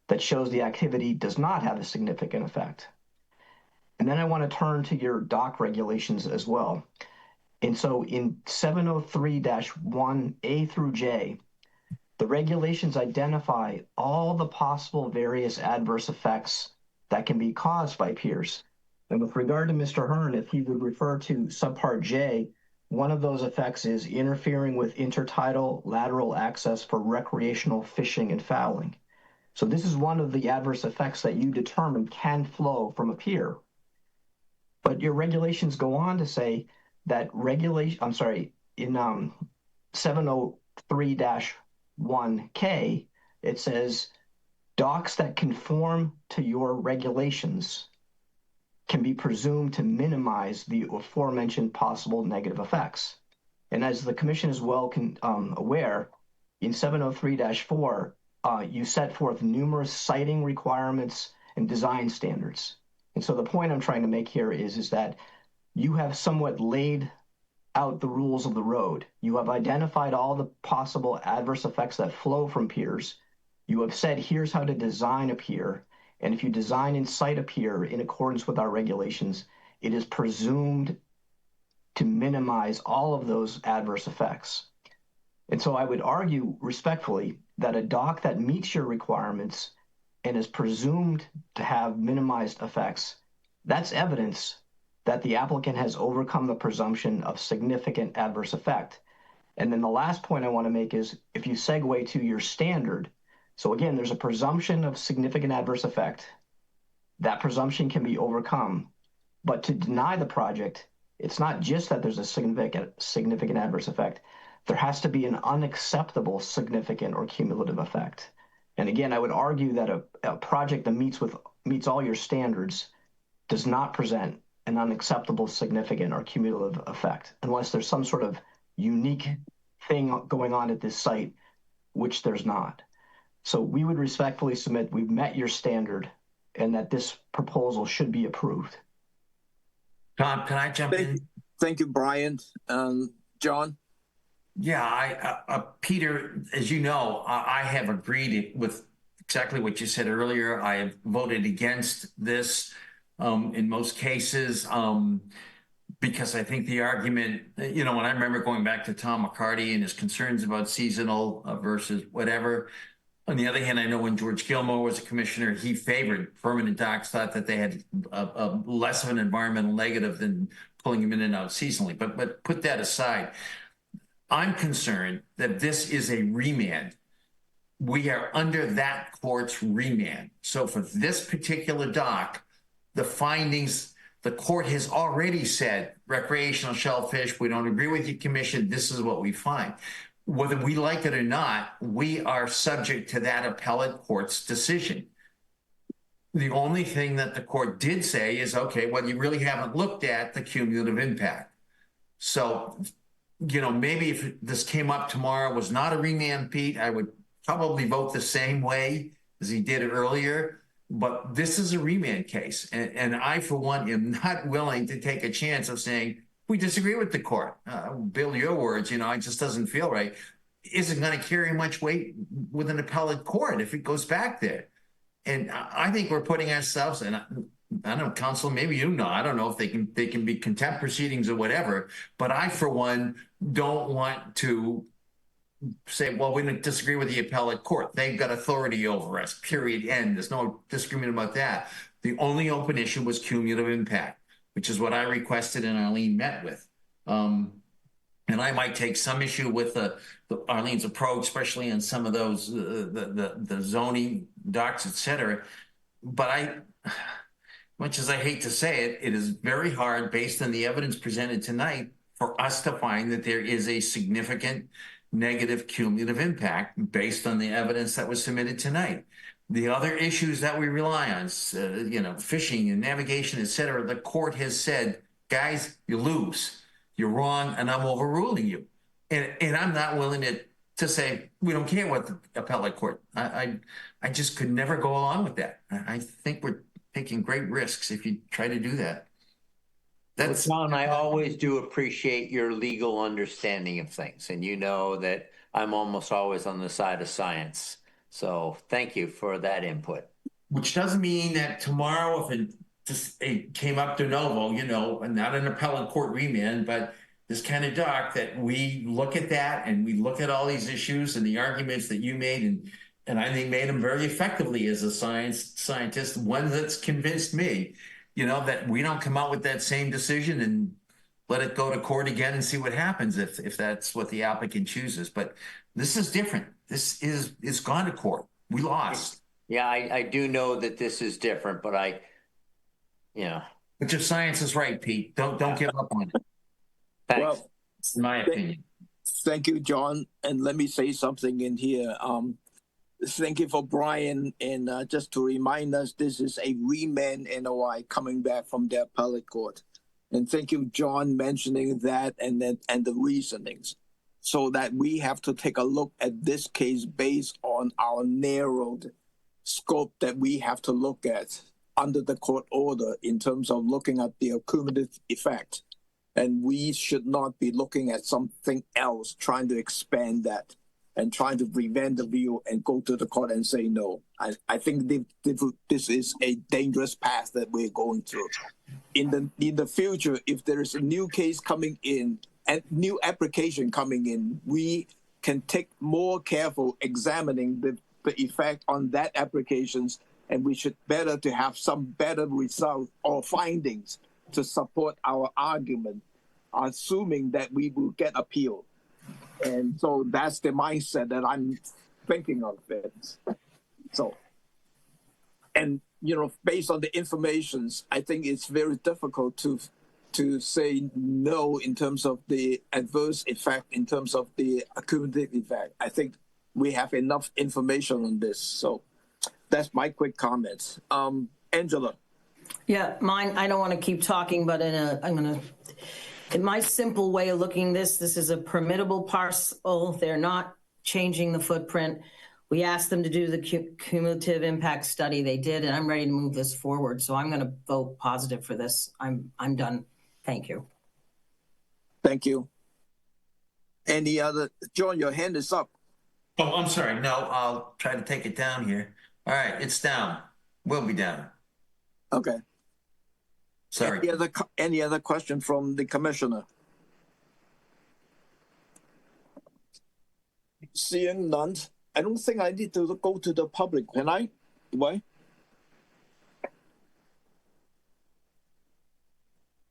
that shows the activity does not have a significant effect. And then I want to turn to your dock regulations as well. And so in 703-1A through J, the regulations identify all the possible various adverse effects that can be caused by piers. And with regard to Mr. Hearn, if he would refer to subpart J, one of those effects is interfering with intertidal lateral access for recreational fishing and fouling. So this is one of the adverse effects that you determine can flow from a pier. But your regulations go on to say that in 703-1K, it says docks that conform to your regulations can be presumed to minimize the aforementioned possible negative effects. And as the commission is well aware, in 703-4, you set forth numerous siting requirements and design standards. And so the point I'm trying to make here is that you have somewhat laid out the rules of the road. You have identified all the possible adverse effects that flow from piers. You have said, here's how to design a pier. And if you design and site a pier in accordance with our regulations, it is presumed to minimize all of those adverse effects. And so I would argue respectfully that a dock that meets your requirements and is presumed to have minimized effects, that's evidence that the applicant has overcome the presumption of significant adverse effect. And then the last point I want to make is if you segue to your standard, so again, there's a presumption of significant adverse effect. That presumption can be overcome. But to deny the project, it's not just that there's a significant adverse effect. There has to be an unacceptable, significant, or cumulative effect. And again, I would argue that a project that meets all your standards does not present an unacceptable, significant, or cumulative effect, unless there's some sort of unique thing going on at this site, which there's not. So we would respectfully submit we've met your standard and that this proposal should be approved. Tom, can I jump in? Thank you, Brian. John? Yeah, Peter, as you know, I have agreed with exactly what you said earlier. I have voted against this in most cases because I think the argument, when I remember going back to Tom McCarty and his concerns about seasonal versus whatever. On the other hand, I know when George Gilmore was a commissioner, he favored permanent docks, thought that they had a less of an environmental negative than pulling them in and out seasonally. But put that aside. I'm concerned that this is a remand. We are under that court's remand. So for this particular dock, the findings, the court has already said, recreational shellfish, we don't agree with you, commission, this is what we find. Whether we like it or not, we are subject to that appellate court's decision. The only thing that the court did say is, okay, well, you really haven't looked at the cumulative impact. So maybe if this came up tomorrow, was not a remand, Pete, I would probably vote the same way as he did earlier. But this is a remand case. And I, for one, am not willing to take a chance of saying, we disagree with the court. Bill, your words, it just doesn't feel right. Isn't going to carry much weight with an appellate court if it goes back there. And I think we're putting ourselves in, I don't know, counsel, maybe I don't know if they can be contempt proceedings or whatever, but I, for one, don't want to say, well, we don't disagree with the appellate court. They've got authority over us, period, end. There's no disagreement about that. The only open issue was cumulative impact, which is what I requested and Arlene met with. And I might take some issue with Arlene's approach, especially in some of those, the zoning docs, et cetera. But much as I hate to say it, it is very hard, based on the evidence presented tonight, for us to find that there is a significant negative cumulative impact based on the evidence that was submitted tonight. The other issues that we rely on, fishing and navigation, et cetera, the court has said, guys, you lose. You're wrong, and I'm overruling you. And I'm not willing to say, we don't care what the appellate court. I just could never go along with that. I think we're taking great risks if you try to do that. Well, John, I always do appreciate your legal understanding of things, and you know that I'm almost always on the side of science. So thank you for that input. Which doesn't mean that tomorrow, if it came up de novo, and not an appellate court remand, but this kind of doc, that we look at that and we look at all these issues and the arguments that you made, and I think made them very effectively as a scientist, one that's convinced me, that we don't come out with that same decision and let it go to court again and see what happens if that's what the applicant chooses. But this is different. This is gone to court. We lost. Yeah, I do know that this is different, but But your science is right, Pete. Don't give up on it. Thanks. Well, in my opinion. Thank you, John. And let me say something in here. Thank you for Brian. And just to remind us, this is a remand NOI coming back from the appellate court. And thank you, John, mentioning that and the reasonings, so that we have to take a look at this case based on our narrowed scope that we have to look at under the court order in terms of looking at the cumulative effect. And we should not be looking at something else, trying to expand that and trying to prevent the view and go to the court and say no. I think this is a dangerous path that we're going through. In the future, if there is a new case coming in and new application coming in, we can take more careful examining the effect on that applications, and we should better to have some better results or findings to support our argument, assuming that we will get appeal. And so that's the mindset that I'm thinking of it. So, and based on the informations, I think it's very difficult to say no in terms of the adverse effect, in terms of the cumulative effect. I think we have enough information on this. So that's my quick comments. Angela. Yeah, mine, I don't want to keep talking, but in my simple way of looking this is a permittable parcel. They're not changing the footprint. We asked them to do the cumulative impact study. They did, and I'm ready to move this forward. So I'm going to vote positive for this. I'm done. Thank you. Thank you. Any other? John, your hand is up. Oh, I'm sorry. No, I'll try to take it down here. All right, it's down. Will be down. Okay. Sorry. Any other question from the commissioner? Seeing none, I don't think I need to go to the public. Can I? Why?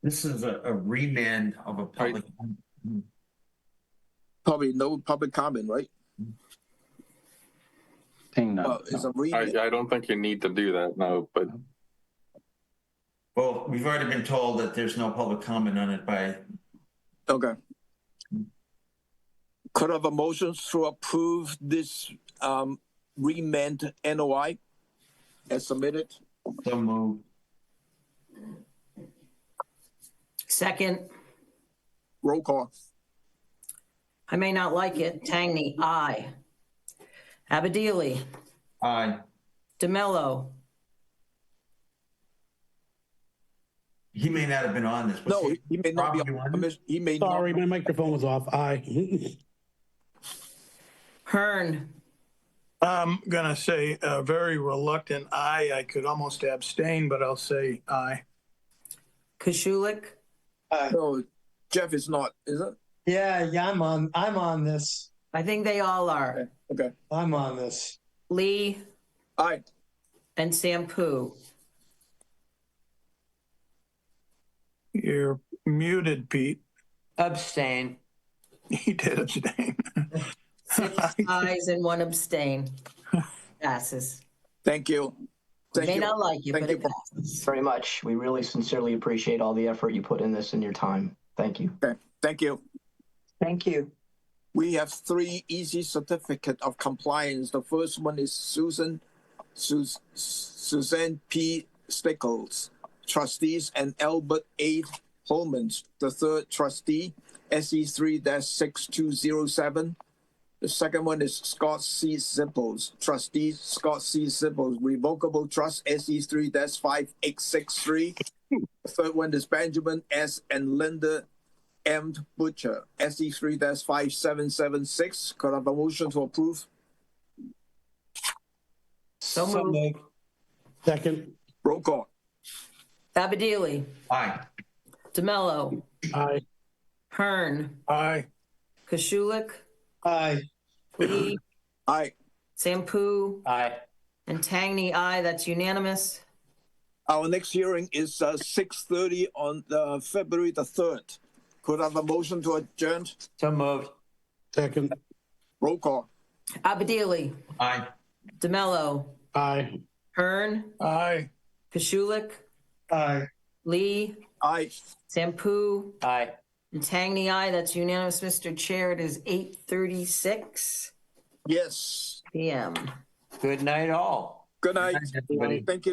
This is a remand of a public. Probably no public comment, right? It's a remand. I don't think you need to do that, no, but. Well, we've already been told that there's no public comment on it by. Okay. Could I have a motion to approve this remand NOI as submitted? So moved. Second. Roll call. I may not like it. Tangney, aye. Abadili, Aye. DeMello, He may not have been on this. No, he may not be on the commission. He may not. Sorry, my microphone was off. Aye. Hearn, I'm gonna say a very reluctant aye. I could almost abstain, but I'll say aye. Kashulik, No, Jeff is not, is it? Yeah, I'm on this. I think they all are. Okay. I'm on this. Lee Aye. and Sampu. You're muted, Pete. Abstain. He did abstain. 6 ayes and 1 abstain. Passes. Thank you. Thank May you. not like it, Thank but you. it passes. Very much. We really sincerely appreciate all the effort you put in this and your time. Thank you. Okay. Thank you. Thank you. We have 3 easy certificate of compliance. The first one is Suzanne P. Stickles, trustees, and Albert A. Holmans, the third trustee, SE3-6207. The second one is Scott C. Zipples, trustee, Scott C. Zipples, revocable trust, SE3-5863. The third one is Benjamin S. and Linda M. Butcher, SE3-5776. Could I have a motion to approve? So moved. Second. Roll call. Abadili, Aye. DeMello, Aye. Hearn, Aye. Kashulik, Aye. Lee, Aye. Sampu, Aye. and Tangney, aye. That's unanimous. Our next hearing is 6:30 on February the 3rd. Could I have a motion to adjourn? So moved. Second. Roll call. Abadili, Aye. DeMello, Aye. Hearn, Aye. Kashulik, Aye. Lee, Aye. Sampu, Aye. and Tangney, aye. That's unanimous, Mr. Chair. It is 8:36 Yes. p.m. Good night, all. Good night. Everybody. Thank you.